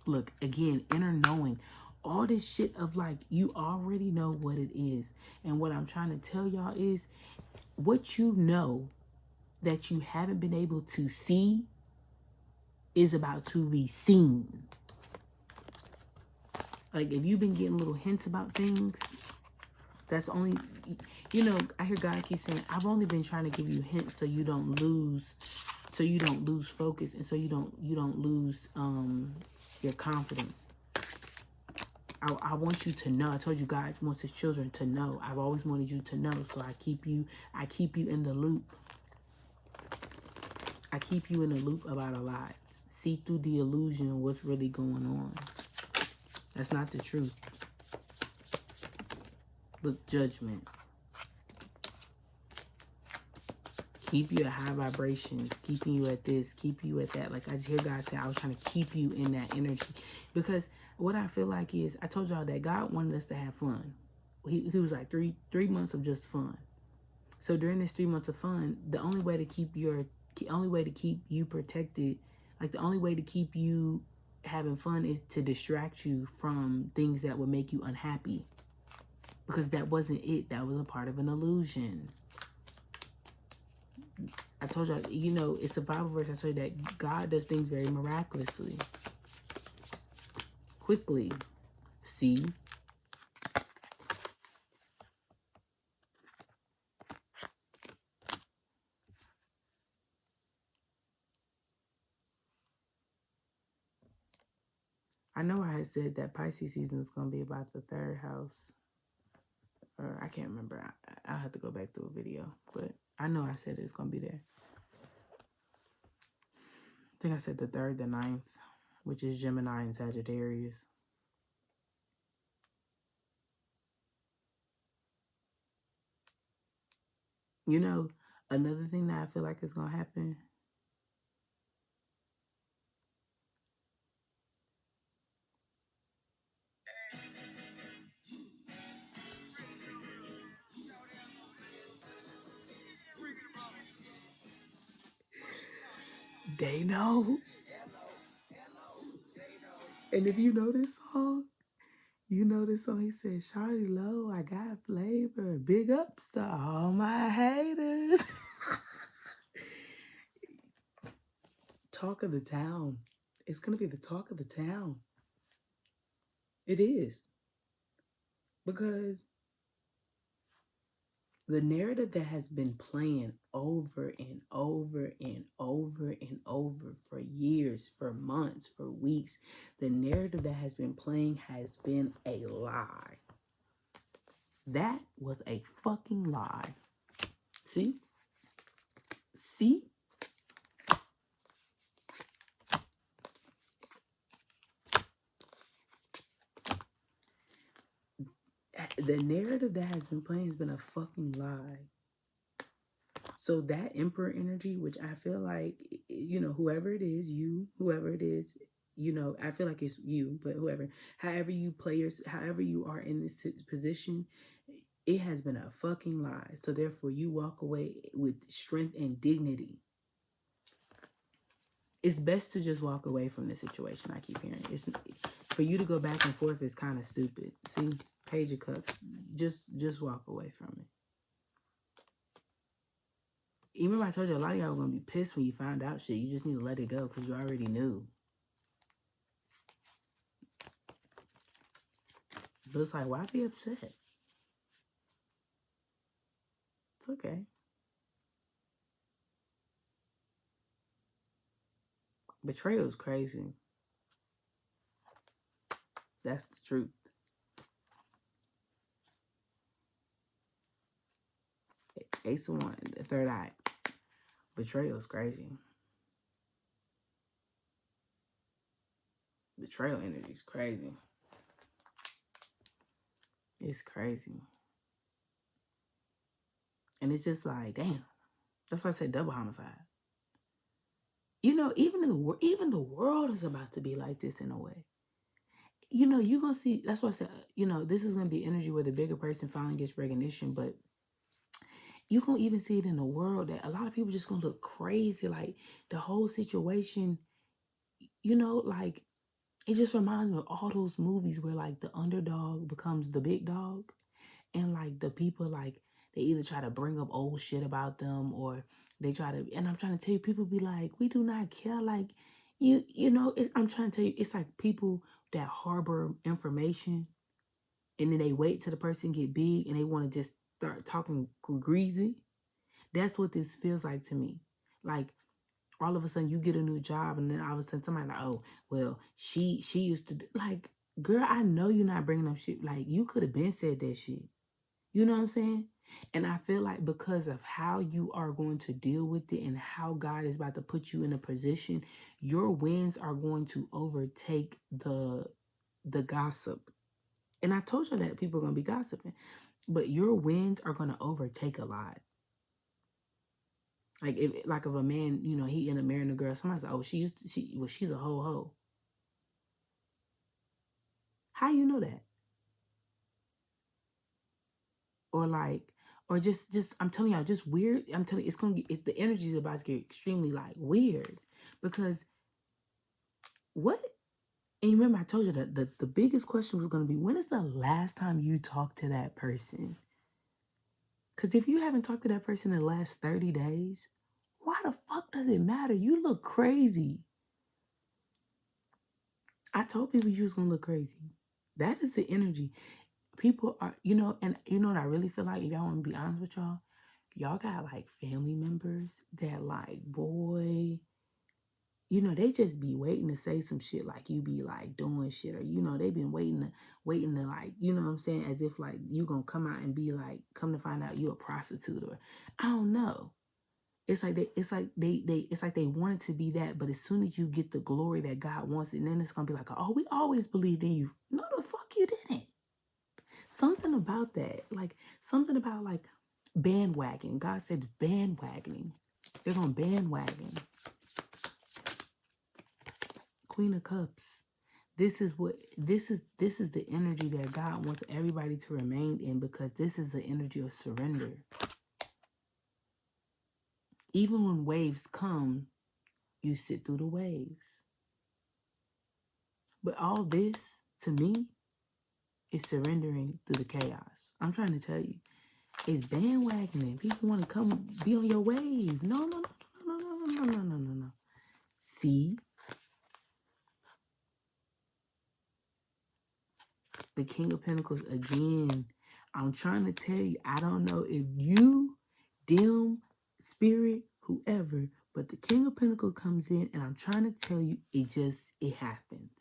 Speaker 1: look, again, inner knowing. All this shit of like, you already know what it is. And what I'm trying to tell y'all is, what you know that you haven't been able to see is about to be seen. Like, if you've been getting little hints about things, that's only, you know, I hear God keep saying, I've only been trying to give you hints so you don't lose focus, and so you don't lose your confidence. I want you to know. I told you God wants his children to know. I've always wanted you to know, so I keep you in the loop. I keep you in the loop about a lot. See through the illusion of what's really going on. That's not the truth. Look, judgment. Keep you at high vibrations, keeping you at this, keep you at that. Like, I just hear God say, I was trying to keep you in that energy. Because what I feel like is, I told y'all that God wanted us to have fun. He was like three months of just fun. So during this 3 months of fun, the only way to keep you protected, like the only way to keep you having fun is to distract you from things that would make you unhappy. Because that wasn't it. That was a part of an illusion. I told you, you know, it's a Bible verse. I told you that God does things very miraculously. Quickly. See? I know I had said that Pisces season is going to be about the third house. Or I can't remember. I'll have to go back to a video. But I know I said it's going to be there. I think I said the 3rd, the 9th, which is Gemini and Sagittarius. You know, another thing that I feel like is going to happen. They know. And if you know this song, you know this song. He said, "Shawty low, I got flavor. Big ups to all my haters." Talk of the town. It's going to be the talk of the town. It is. Because the narrative that has been playing over and over and over and over for years, for months, for weeks, the narrative that has been playing has been a lie. That was a fucking lie. See? See? The narrative that has been playing has been a fucking lie. So that Emperor energy, which I feel like, you know, whoever it is, you, whoever it is, you know, I feel like it's you, but whoever, however you play however you are in this position, it has been a fucking lie. So therefore you walk away with strength and dignity. It's best to just walk away from the situation. I keep hearing it's for you to go back and forth is kind of stupid. See, Page of Cups, just walk away from it. You remember I told you a lot of y'all were going to be pissed when you found out shit. You just need to let it go because you already knew. But it's like, why be upset? It's okay. Betrayal is crazy. That's the truth. Ace of Wands, the third eye. Betrayal is crazy. Betrayal energy is crazy. It's crazy. And it's just like, damn. That's why I said double homicide. You know, even the world is about to be like this in a way. You know, you're going to see, that's why I said, you know, this is going to be energy where the bigger person finally gets recognition, but you can even see it in the world that a lot of people just going to look crazy. Like the whole situation, you know, like it just reminds me of all those movies where like the underdog becomes the big dog. And like the people, like they either try to bring up old shit about them or they try to, and I'm trying to tell you, people be like, we do not care. Like you know, I'm trying to tell you, it's like people that harbor information and then they wait till the person get big and they want to just start talking greasy. That's what this feels like to me. Like all of a sudden you get a new job and then all of a sudden somebody like, oh, well, she used to like, girl, I know you're not bringing up shit. Like you could have been said that shit. You know what I'm saying? And I feel like because of how you are going to deal with it and how God is about to put you in a position, your wins are going to overtake the gossip. And I told you that people are going to be gossiping, but your wins are going to overtake a lot. Like if a man, you know, he end up marrying a girl, somebody's like, oh, she's a hoe. How you know that? Or like, or just I'm telling y'all, just weird. I'm telling you, it's gonna get the energy is about to get extremely like weird because what? And remember, I told you that the biggest question was going to be, when is the last time you talked to that person? Because if you haven't talked to that person in the last 30 days, why the fuck does it matter? You look crazy. I told people you was going to look crazy. That is the energy. People are, and you know what I really feel like, if y'all want to be honest with y'all got like family members that like, boy, they just be waiting to say some shit like you be like doing shit, or they been waiting to like, you know what I'm saying, as if like you gonna come out and be like, come to find out you a prostitute, or I don't know. It's like they want it to be that, but as soon as you get the glory that God wants, and then it's gonna be like, oh, we always believed in you. No, the fuck you didn't. Something about that, like something about like bandwagon. God said bandwagoning. They're gonna bandwagon. Queen of Cups. This is the energy that God wants everybody to remain in, because this is the energy of surrender. Even when waves come, you sit through the waves. But all this, to me, is surrendering through the chaos. I'm trying to tell you, it's bandwagoning. People want to come be on your wave. No, no, no, no, no, no, no, no, no, no. See, the King of Pentacles again. I'm trying to tell you, I don't know if you, dim, spirit, whoever, but the King of Pentacles comes in, and I'm trying to tell you, it happens.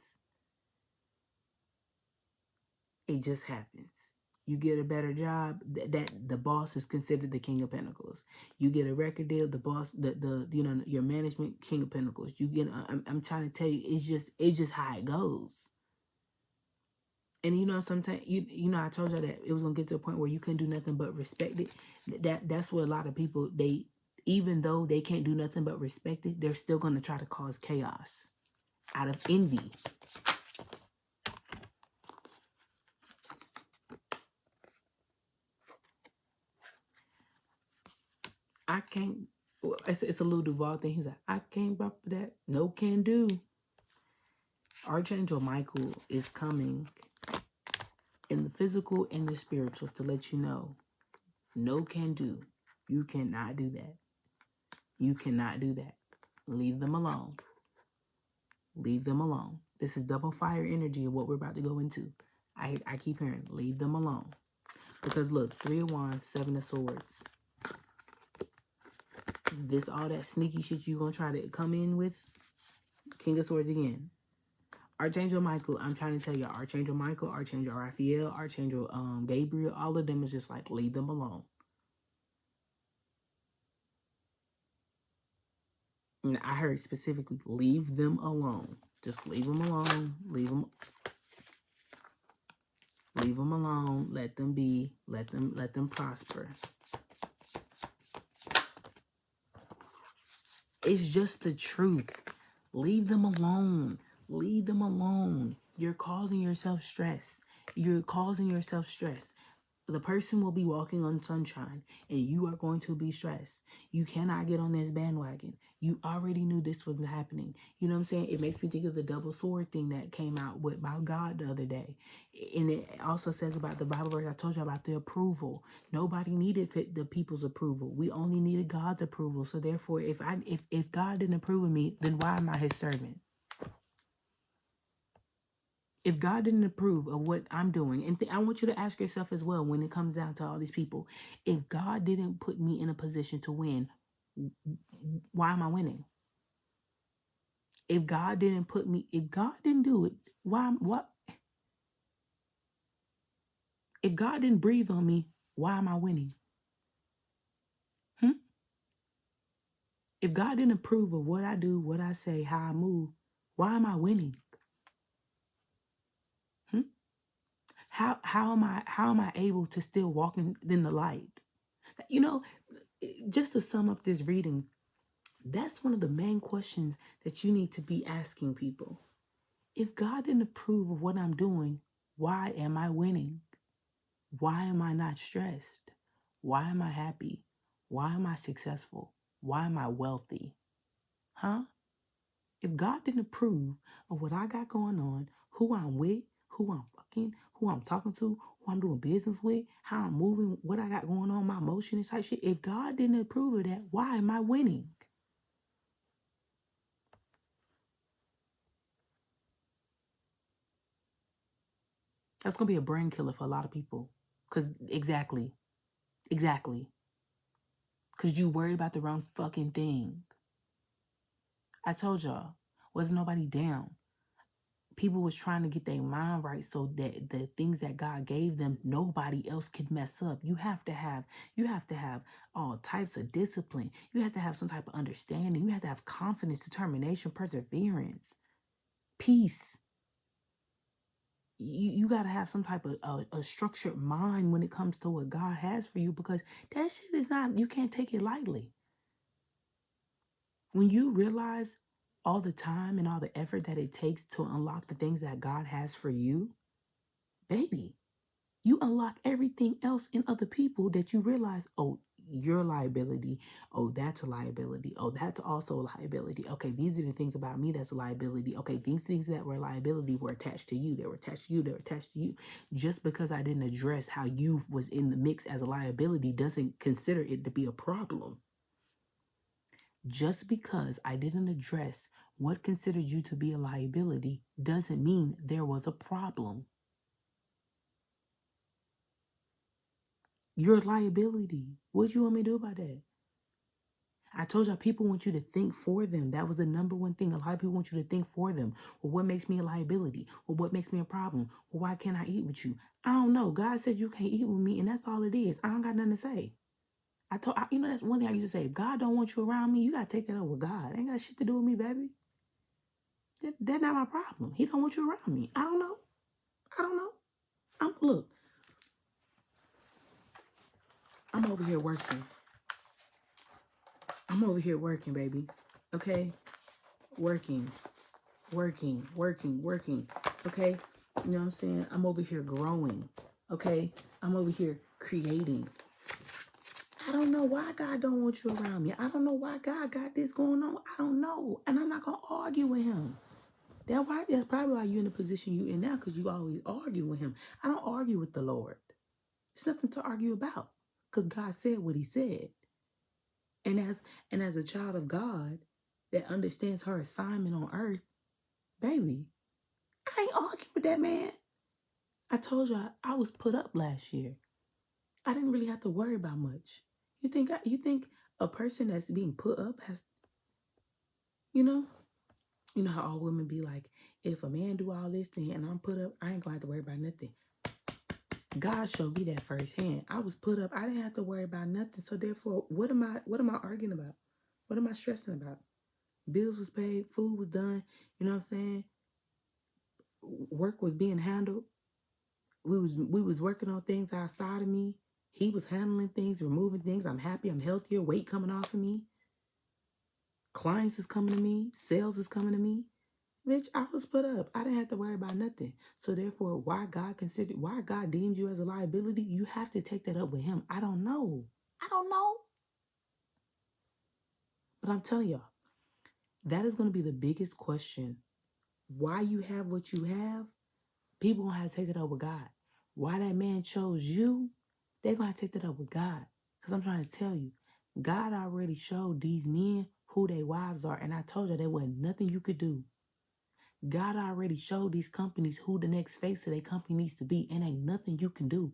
Speaker 1: It just happens. You get a better job, that the boss is considered the King of Pentacles. You get a record deal, the boss, your management, King of Pentacles. You get, I'm trying to tell you, it's just how it goes. And sometimes I told you that it was gonna get to a point where you couldn't do nothing but respect it. That's what a lot of people, even though they can't do nothing but respect it, they're still gonna try to cause chaos out of envy. I can't. It's a little Duval thing. He's like, I can't bump that. No can do. Archangel Michael is coming in the physical and the spiritual to let you know, no can do. You cannot do that. You cannot do that. Leave them alone. Leave them alone. This is double fire energy of what we're about to go into. I keep hearing, leave them alone. Because look, 3 of Wands, 7 of Swords. This, all that sneaky shit you gonna try to come in with, King of Swords again. Archangel Michael, I'm trying to tell you, Archangel Michael, Archangel Raphael, Archangel Gabriel, all of them is just like, leave them alone. And I heard specifically, leave them alone. Just leave them alone. Leave them alone. Let them be. Let them prosper. It's just the truth. Leave them alone. Leave them alone. You're causing yourself stress. You're causing yourself stress. The person will be walking on sunshine, and you are going to be stressed. You cannot get on this bandwagon. You already knew this was happening. You know what I'm saying? It makes me think of the double sword thing that came out about God the other day. And it also says about the Bible verse I told you about, the approval. Nobody needed the people's approval. We only needed God's approval. So therefore, if God didn't approve of me, then why am I his servant? If God didn't approve of what I'm doing, and I want you to ask yourself as well, when it comes down to all these people, if God didn't put me in a position to win, why am I winning? If God didn't if God didn't do it, what? If God didn't breathe on me, why am I winning? If God didn't approve of what I do, what I say, how I move, why am I winning? How am I able to still walk in the light? Just to sum up this reading, that's one of the main questions that you need to be asking people. If God didn't approve of what I'm doing, why am I winning? Why am I not stressed? Why am I happy? Why am I successful? Why am I wealthy? Huh? If God didn't approve of what I got going on, who I'm with, who I'm fucking, who I'm talking to, who I'm doing business with, how I'm moving, what I got going on, my emotions type shit. If God didn't approve of that, why am I winning? That's gonna be a brain killer for a lot of people. Cause exactly. Cause you worried about the wrong fucking thing. I told y'all, wasn't nobody down. People was trying to get their mind right so that the things that God gave them, nobody else could mess up. You have to have all types of discipline. You have to have some type of understanding. You have to have confidence, determination, perseverance, peace. You got to have some type of a structured mind when it comes to what God has for you, because that shit is not, you can't take it lightly. When you realize all the time and all the effort that it takes to unlock the things that God has for you, baby, you unlock everything else in other people that you realize, oh, you're a liability. Oh, that's a liability. Oh, that's also a liability. Okay, these are the things about me that's a liability. Okay, these things that were a liability were attached to you. They were attached to you. They were attached to you. Just because I didn't address how you was in the mix as a liability doesn't consider it to be a problem. Just because I didn't address what considered you to be a liability doesn't mean there was a problem. You're a liability. What do you want me to do about that? I told y'all people want you to think for them. That was the number one thing. A lot of people want you to think for them. Well, what makes me a liability? Well, what makes me a problem? Well, why can't I eat with you? I don't know. God said you can't eat with me, and that's all it is. I don't got nothing to say. That's one thing I used to say. If God don't want you around me, you got to take that up with God. Ain't got shit to do with me, baby. That's not my problem. He don't want you around me. I don't know. Look, I'm over here working. I'm over here working, baby. Okay? Working. Okay? You know what I'm saying? I'm over here growing. Okay? I'm over here creating. I don't know why God don't want you around me. I don't know why God got this going on. I don't know. And I'm not going to argue with him. That's probably why you're in the position you're in now, because you always argue with him. I don't argue with the Lord. It's nothing to argue about, because God said what he said. And as a child of God that understands her assignment on earth, baby, I ain't arguing with that man. I told you I was put up last year. I didn't really have to worry about much. You think a person that's being put up has, you know how all women be like, if a man do all this thing and I'm put up, I ain't gonna have to worry about nothing. God showed me that firsthand. I was put up. I didn't have to worry about nothing. So therefore, what am I arguing about? What am I stressing about? Bills was paid, food was done, you know what I'm saying? Work was being handled. We was working on things outside of me. He was handling things, removing things. I'm happy, I'm healthier, weight coming off of me. Clients is coming to me, sales is coming to me. Bitch, I was put up. I didn't have to worry about nothing. So therefore, why God deemed you as a liability, you have to take that up with him. I don't know. But I'm telling y'all, that is going to be the biggest question. Why you have what you have, people going to have to take that up with God. Why that man chose you, they're going to have to take that up with God. Because I'm trying to tell you, God already showed these men who their wives are. And I told you there wasn't nothing you could do. God already showed these companies who the next face of their company needs to be, and ain't nothing you can do.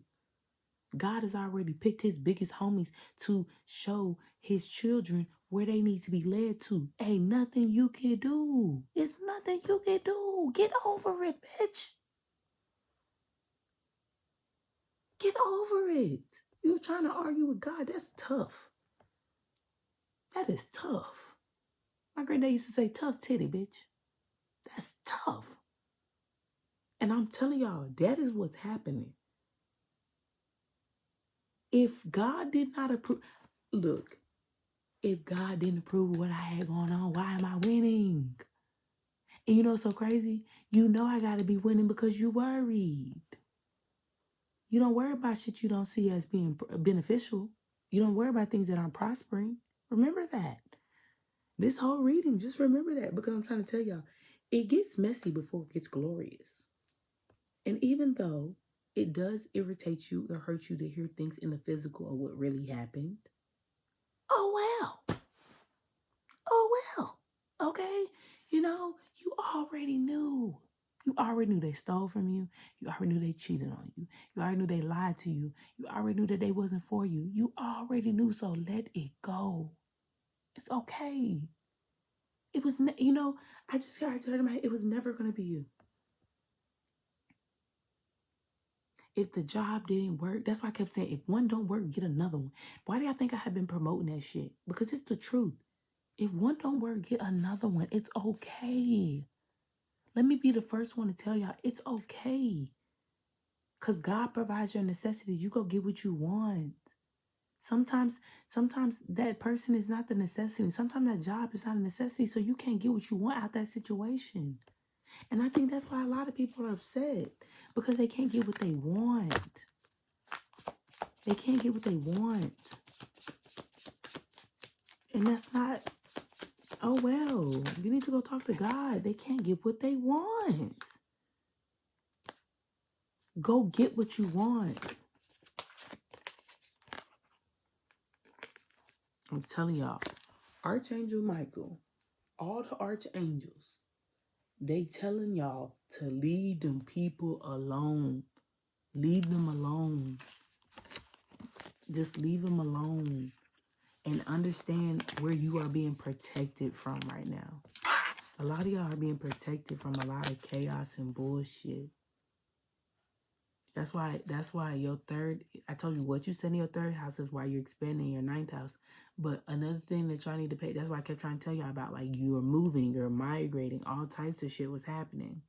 Speaker 1: God has already picked his biggest homies to show his children where they need to be led to. Ain't nothing you can do. It's nothing you can do. Get over it, bitch. Get over it. You're trying to argue with God. That's tough. That is tough. My granddad used to say, tough titty, bitch. That's tough. And I'm telling y'all, that is what's happening. If God did not approve, look, if God didn't approve what I had going on, why am I winning? And you know what's so crazy? You know I got to be winning because you worried. You don't worry about shit you don't see as being beneficial. You don't worry about things that aren't prospering. Remember that. This whole reading, just remember that, because I'm trying to tell y'all, it gets messy before it gets glorious. And even though it does irritate you or hurt you to hear things in the physical of what really happened, oh well. Oh well. Okay? You already knew. You already knew they stole from you. You already knew they cheated on you. You already knew they lied to you. You already knew that they wasn't for you. You already knew, so let it go. It's okay. It was, I just heard in my head, it was never going to be you. If the job didn't work, that's why I kept saying, if one don't work, get another one. Why do y'all think I have been promoting that shit? Because it's the truth. If one don't work, get another one. It's okay. Let me be the first one to tell y'all, it's okay. Because God provides your necessities. You go get what you want. Sometimes that person is not the necessity. Sometimes that job is not a necessity, so you can't get what you want out that situation. And I think that's why a lot of people are upset, because they can't get what they want. They can't get what they want. And that's not, oh well, you need to go talk to God. They can't get what they want. Go get what you want. I'm telling y'all, Archangel Michael, all the archangels, they telling y'all to leave them people alone. Leave them alone. Just leave them alone. And understand where you are being protected from right now. A lot of y'all are being protected from a lot of chaos and bullshit. That's why your third, I told you what you said in your third house is why you're expanding your ninth house. But another thing that y'all need to pay, that's why I kept trying to tell y'all about, like, you're moving, you're migrating, all types of shit was happening.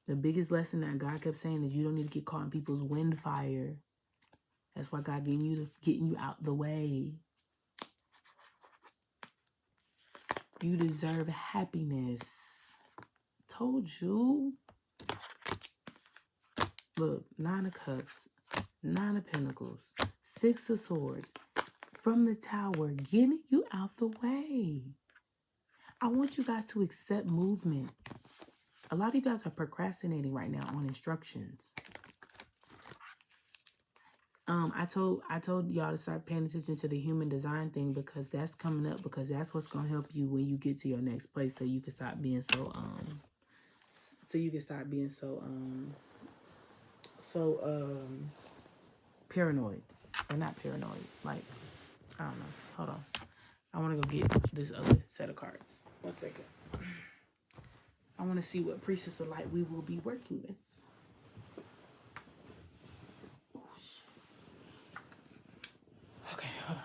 Speaker 1: The biggest lesson that God kept saying is you don't need to get caught in people's wind fire. That's why God getting you out the way. You deserve happiness. Told you. Look, 9 of Cups, 9 of Pentacles, 6 of Swords. From the Tower, getting you out the way. I want you guys to accept movement. A lot of you guys are procrastinating right now on instructions. I told y'all to start paying attention to the human design thing, because that's coming up, because that's what's gonna help you when you get to your next place, so you can stop being so paranoid. Or not paranoid. Like, I don't know. Hold on. I want to go get this other set of cards. 1 second. I want to see what Priestess of Light we will be working with. Okay, hold on.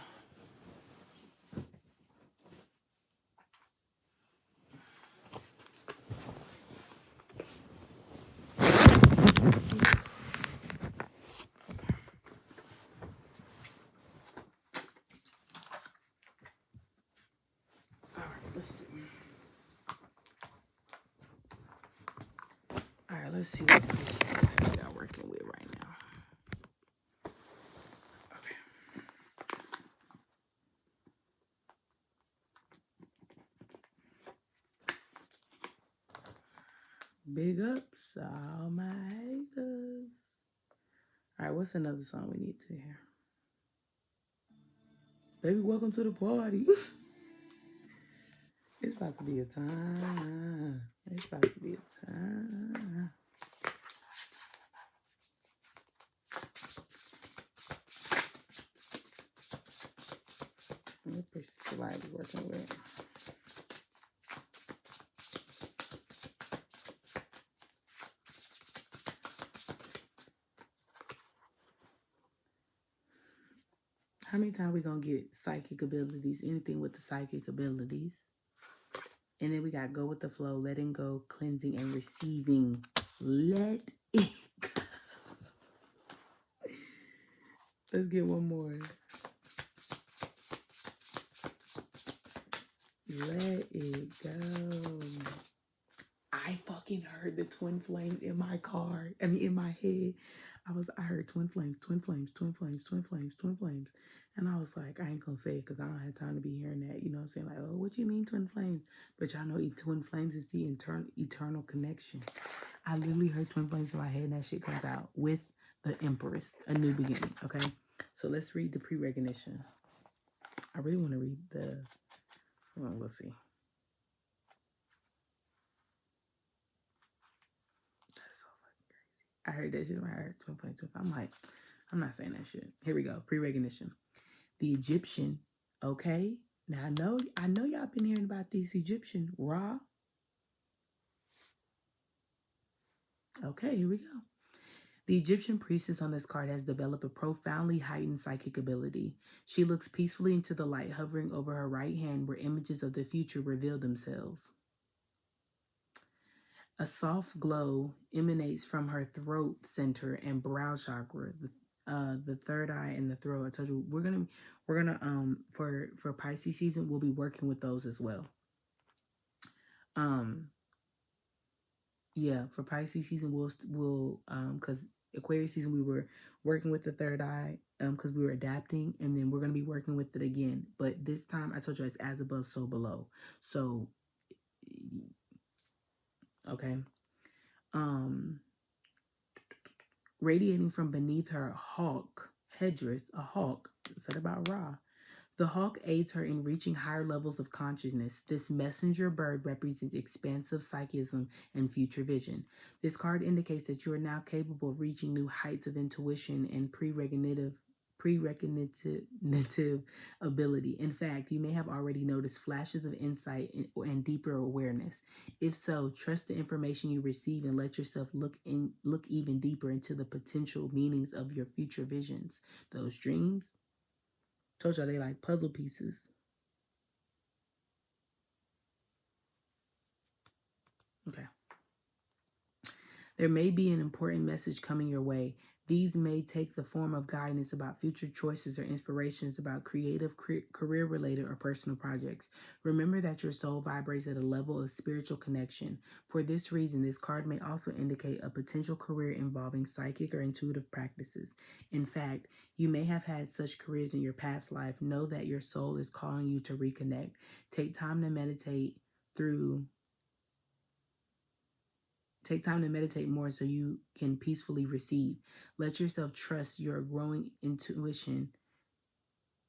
Speaker 1: All right, let's see what we are working with right now. Okay. Big ups, all my haters. All right, what's another song we need to hear? Baby, welcome to the party. It's about to be a time. It's about to be a time. What Priestess of Light is working with? How many times we gonna get psychic abilities? Anything with the psychic abilities. And then we got go with the flow, letting go, cleansing, and receiving. Let it go. Let's get one more. Let it go. I fucking heard the twin flames in my car. I mean, in my head. I heard twin flames, twin flames, twin flames, twin flames, twin flames. And I was like, I ain't gonna say it because I don't have time to be hearing that. You know what I'm saying? Like, oh, what you mean twin flames? But y'all know twin flames is the eternal connection. I literally heard twin flames in my head and that shit comes out with the Empress, a new beginning. Okay. So let's read the pre-recognition. I really want to read the, well, we'll see. That's so fucking crazy. I heard that shit when I heard twin flame. I'm like, I'm not saying that shit. Here we go. Pre-recognition. The Egyptian. Okay. Now I know y'all been hearing about these Egyptian Ra. Okay, here we go. The Egyptian priestess on this card has developed a profoundly heightened psychic ability. She looks peacefully into the light hovering over her right hand where images of the future reveal themselves. A soft glow emanates from her throat center and brow chakra, the third eye and the throat. I told you we're gonna for Pisces season we'll be working with those as well. Yeah, for Pisces season we'll because Aquarius season we were working with the third eye because we were adapting, and then we're gonna be working with it again. But this time I told you it's as above so below. So okay. Radiating from beneath her hawk headdress, a hawk said about Ra. The hawk aids her in reaching higher levels of consciousness. This messenger bird represents expansive psychism and future vision. This card indicates that you are now capable of reaching new heights of intuition and prerecognitive ability. In fact, you may have already noticed flashes of insight and deeper awareness. If so, trust the information you receive and let yourself look even deeper into the potential meanings of your future visions. Those dreams, told y'all they like puzzle pieces. Okay. There may be an important message coming your way. These may take the form of guidance about future choices or inspirations about creative, career related, or personal projects. Remember that your soul vibrates at a level of spiritual connection. For this reason, this card may also indicate a potential career involving psychic or intuitive practices. In fact, you may have had such careers in your past life. Know that your soul is calling you to reconnect. Take time to meditate through Take time to meditate more so you can peacefully receive. Let yourself trust your growing intuition.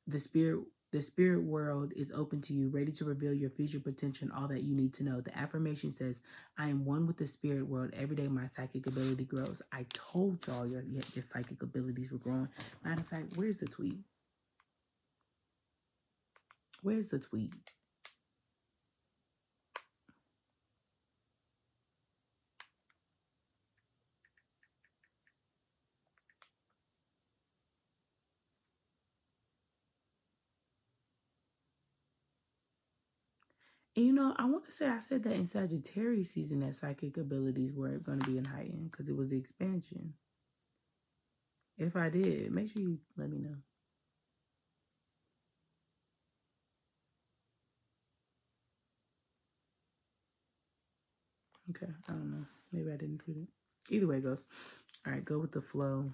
Speaker 1: The spirit world is open to you, ready to reveal your future potential and all that you need to know. The affirmation says, I am one with the spirit world. Every day my psychic ability grows. I told y'all your psychic abilities were growing. Matter of fact, where's the tweet? Where's the tweet? And you know, I want to say I said that in Sagittarius season that psychic abilities were going to be in heightened because it was the expansion. If I did, make sure you let me know. Okay, I don't know. Maybe I didn't tweet it. Either way it goes. All right, go with the flow.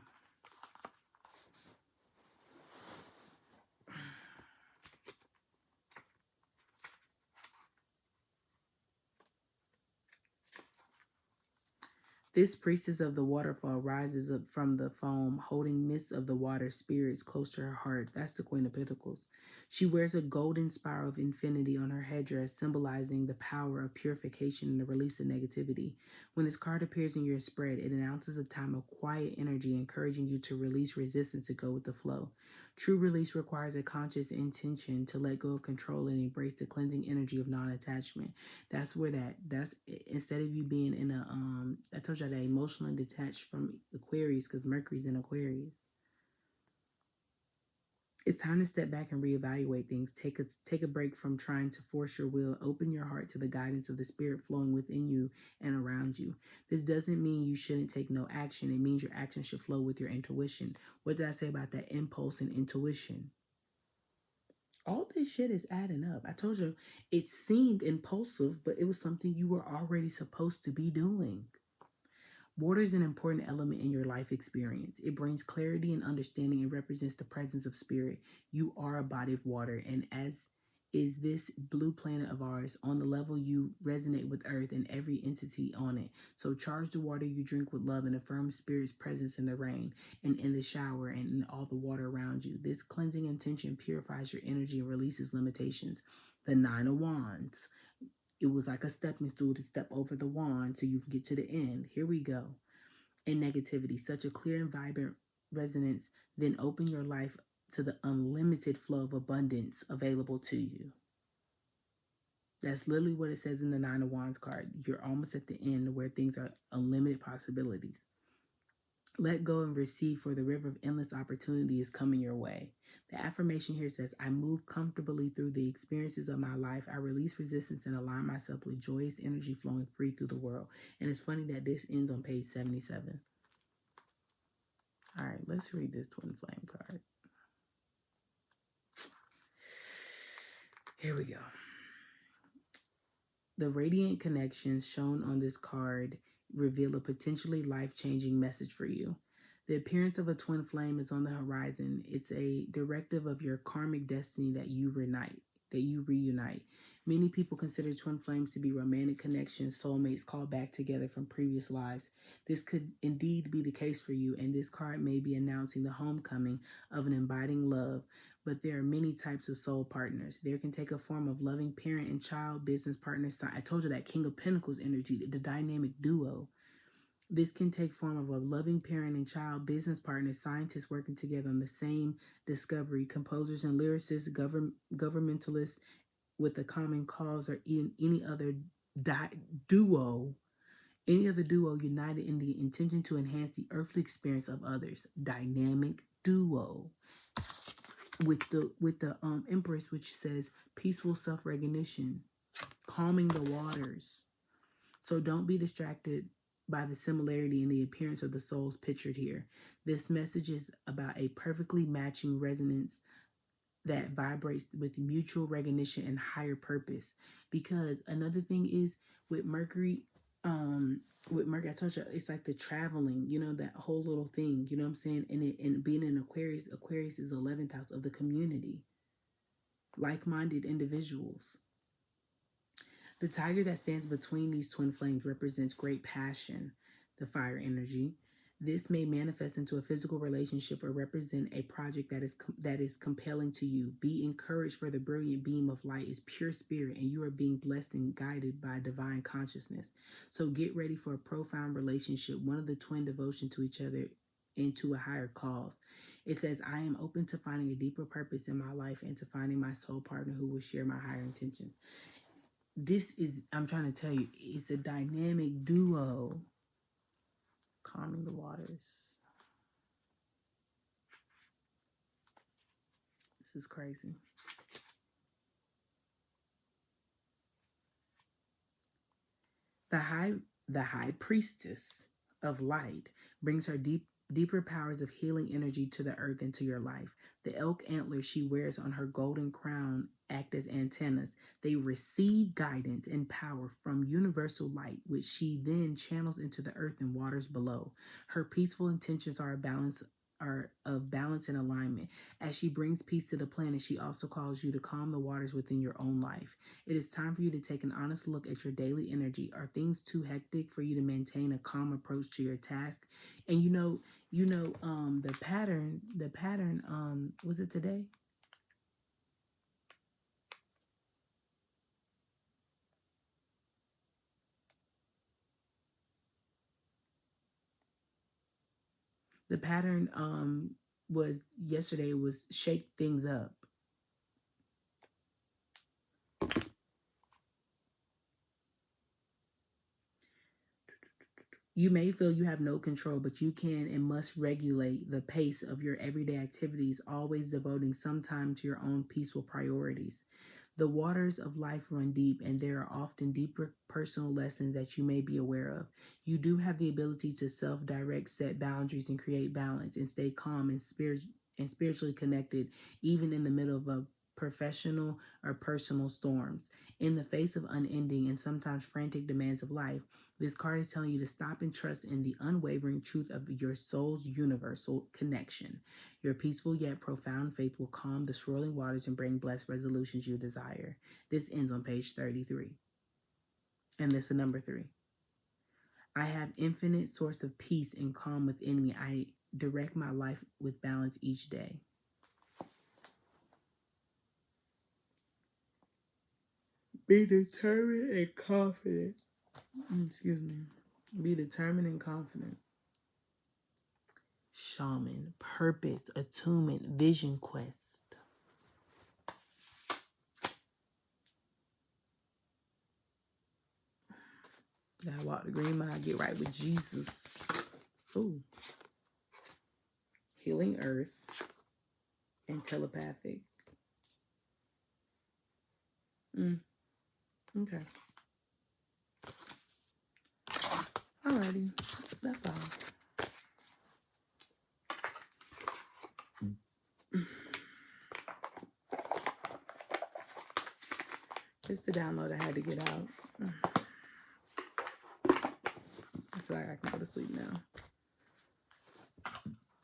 Speaker 1: This priestess of the waterfall rises up from the foam, holding mists of the water spirits close to her heart. That's the Queen of Pentacles. She wears a golden spiral of infinity on her headdress, symbolizing the power of purification and the release of negativity. When this card appears in your spread, it announces a time of quiet energy, encouraging you to release resistance to go with the flow. True release requires a conscious intention to let go of control and embrace the cleansing energy of non-attachment. That's where that's instead of you being in a I told you that emotionally detached from Aquarius because Mercury's in Aquarius. It's time to step back and reevaluate things. Take a break from trying to force your will. Open your heart to the guidance of the spirit flowing within you and around you. This doesn't mean you shouldn't take no action. It means your action should flow with your intuition. What did I say about that impulse and intuition? All this shit is adding up. I told you it seemed impulsive, but it was something you were already supposed to be doing. Water is an important element in your life experience. It brings clarity and understanding and represents the presence of spirit. You are a body of water, and as is this blue planet of ours, on the level you resonate with earth and every entity on it. So charge the water you drink with love and affirm spirit's presence in the rain and in the shower and in all the water around you. This cleansing intention purifies your energy and releases limitations. The Nine of Wands. It was like a stepping stool to step over the wand so you can get to the end. Here we go. In negativity, such a clear and vibrant resonance, then open your life to the unlimited flow of abundance available to you. That's literally what it says in the Nine of Wands card. You're almost at the end where things are unlimited possibilities. Let go and receive, for the river of endless opportunity is coming your way. The affirmation here says, I move comfortably through the experiences of my life. I release resistance and align myself with joyous energy flowing free through the world. And it's funny that this ends on page 77. All right, let's read this twin flame card. Here we go. The radiant connections shown on this card reveal a potentially life-changing message for you. The appearance of a twin flame is on the horizon. It's a directive of your karmic destiny that you reunite. Many people consider twin flames to be romantic connections, soulmates called back together from previous lives. This could indeed be the case for you, and this card may be announcing the homecoming of an abiding love. But there are many types of soul partners. There can take a form of loving parent and child, business partners. I told you that King of Pentacles energy, the dynamic duo. This can take form of a loving parent and child, business partners, scientists working together on the same discovery, composers and lyricists, governmentalists with a common cause, or even any other duo united in the intention to enhance the earthly experience of others. Dynamic duo. With the Empress, which says peaceful self-recognition, calming the waters. So don't be distracted by the similarity in the appearance of the souls pictured here. This message is about a perfectly matching resonance that vibrates with mutual recognition and higher purpose. Because another thing is with Mercury, I told you, it's like the traveling, that whole little thing, you know what I'm saying? And being in Aquarius is 11th house of the community, like-minded individuals. The tiger that stands between these twin flames represents great passion, the fire energy. This may manifest into a physical relationship or represent a project that is compelling to you. Be encouraged, for the brilliant beam of light is pure spirit, and you are being blessed and guided by divine consciousness. So get ready for a profound relationship, one of the twin devotion to each other into a higher cause. It says, I am open to finding a deeper purpose in my life and to finding my soul partner who will share my higher intentions. This is, I'm trying to tell you, it's a dynamic duo. Calming the waters. This is crazy. The high priestess of light brings her deeper powers of healing energy to the earth and to your life. The elk antlers she wears on her golden crown act as antennas. They receive guidance and power from universal light, which she then channels into the earth and waters below. Her peaceful intentions are of balance and alignment. As she brings peace to the planet, she also calls you to calm the waters within your own life. It is time for you to take an honest look at your daily energy. Are things too hectic for you to maintain a calm approach to your task? And the pattern, was it today? The pattern was yesterday was shake things up. You may feel you have no control, but you can and must regulate the pace of your everyday activities, always devoting some time to your own peaceful priorities. The waters of life run deep, and there are often deeper personal lessons that you may be aware of. You do have the ability to self-direct, set boundaries, and create balance, and stay calm and spiritually connected, even in the middle of a professional or personal storms. In the face of unending and sometimes frantic demands of life, This card is telling you to stop and trust in the unwavering truth of your soul's universal connection. Your peaceful yet profound faith will calm the swirling waters and bring blessed resolutions you desire. This ends on page 33. And this is number 3. I have infinite source of peace and calm within me. I direct my life with balance each day. Be determined and confident. Excuse me. Be determined and confident. Shaman, purpose, attunement, vision quest. Gotta walk the green mile, get right with Jesus. Ooh. Healing earth and telepathic. Okay. Alrighty. That's all. It's the download I had to get out. I feel like I can go to sleep now.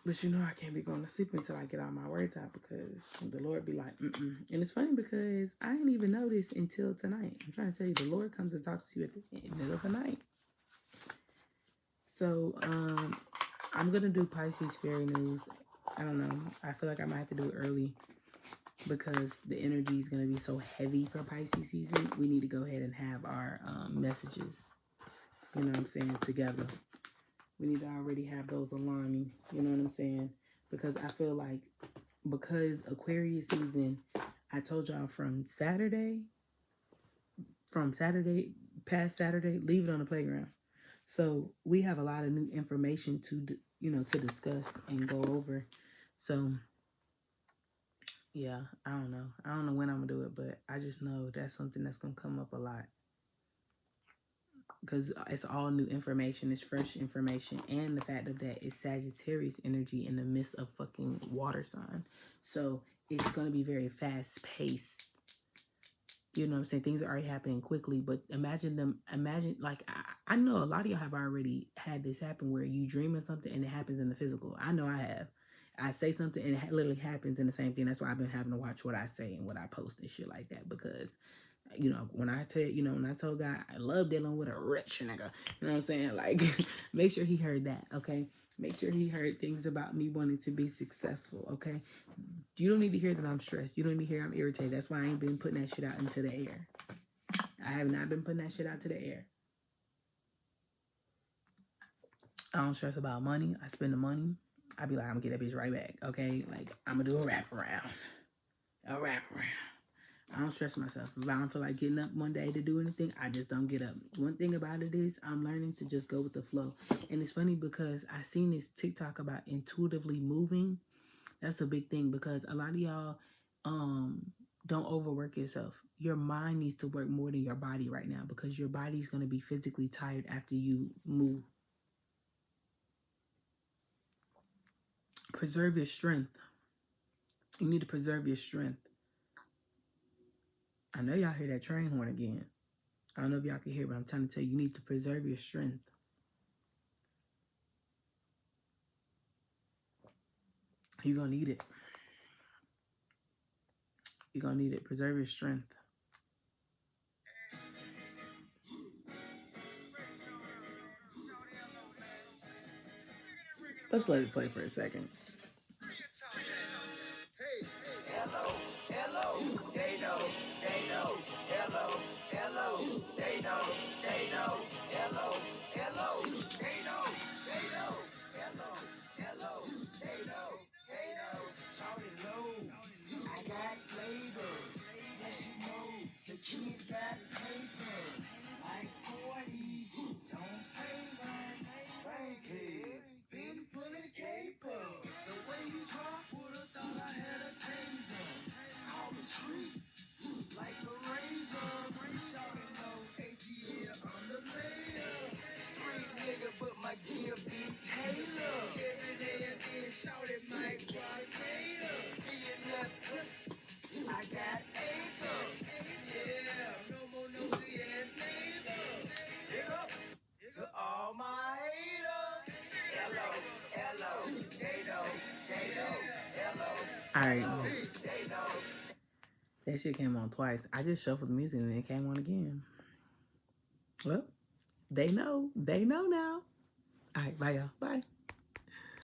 Speaker 1: But you know I can't be going to sleep until I get all my words out, because the Lord be like, And it's funny because I didn't even know this until tonight. I'm trying to tell you, the Lord comes and talks to you at the middle of the night. So I'm going to do Pisces Fairy News. I don't know. I feel like I might have to do it early because the energy is going to be so heavy for Pisces season. We need to go ahead and have our messages, you know what I'm saying, together. We need to already have those aligning, you know what I'm saying? Because I feel like, because Aquarius season, I told y'all past Saturday, leave it on the playground. So we have a lot of new information to discuss and go over. So yeah, I don't know when I'm gonna do it, but I just know that's something that's gonna come up a lot, because it's all new information, it's fresh information, and the fact of that is Sagittarius energy in the midst of fucking water sign. So it's going to be very fast paced. You know what I'm saying? Things are already happening quickly, but imagine like, I know a lot of y'all have already had this happen where you dream of something and it happens in the physical. I know I have. I say something and it literally happens in the same thing. That's why I've been having to watch what I say and what I post and shit like that, because when I told God I love dealing with a rich nigga, you know what I'm saying? Like, make sure he heard that, okay? Make sure he heard things about me wanting to be successful, okay? You don't need to hear that I'm stressed. You don't need to hear I'm irritated. That's why I ain't been putting that shit out into the air. I have not been putting that shit out to the air. I don't stress about money. I spend the money. I be like, I'm gonna get that bitch right back, okay? Like, I'm gonna do a wraparound. I don't stress myself. If I don't feel like getting up one day to do anything, I just don't get up. One thing about it is I'm learning to just go with the flow. And it's funny because I seen this TikTok about intuitively moving. That's a big thing, because a lot of y'all don't overwork yourself. Your mind needs to work more than your body right now, because your body's going to be physically tired after you move. Preserve your strength. You need to preserve your strength. I know y'all hear that train horn again. I don't know if y'all can hear, but I'm trying to tell you, you need to preserve your strength. You're going to need it. You're going to need it. Preserve your strength. Let's let it play for a second. right. That shit came on twice. I just shuffled the music and it came on again. Well, they know. They know now. All right, bye, y'all. Bye.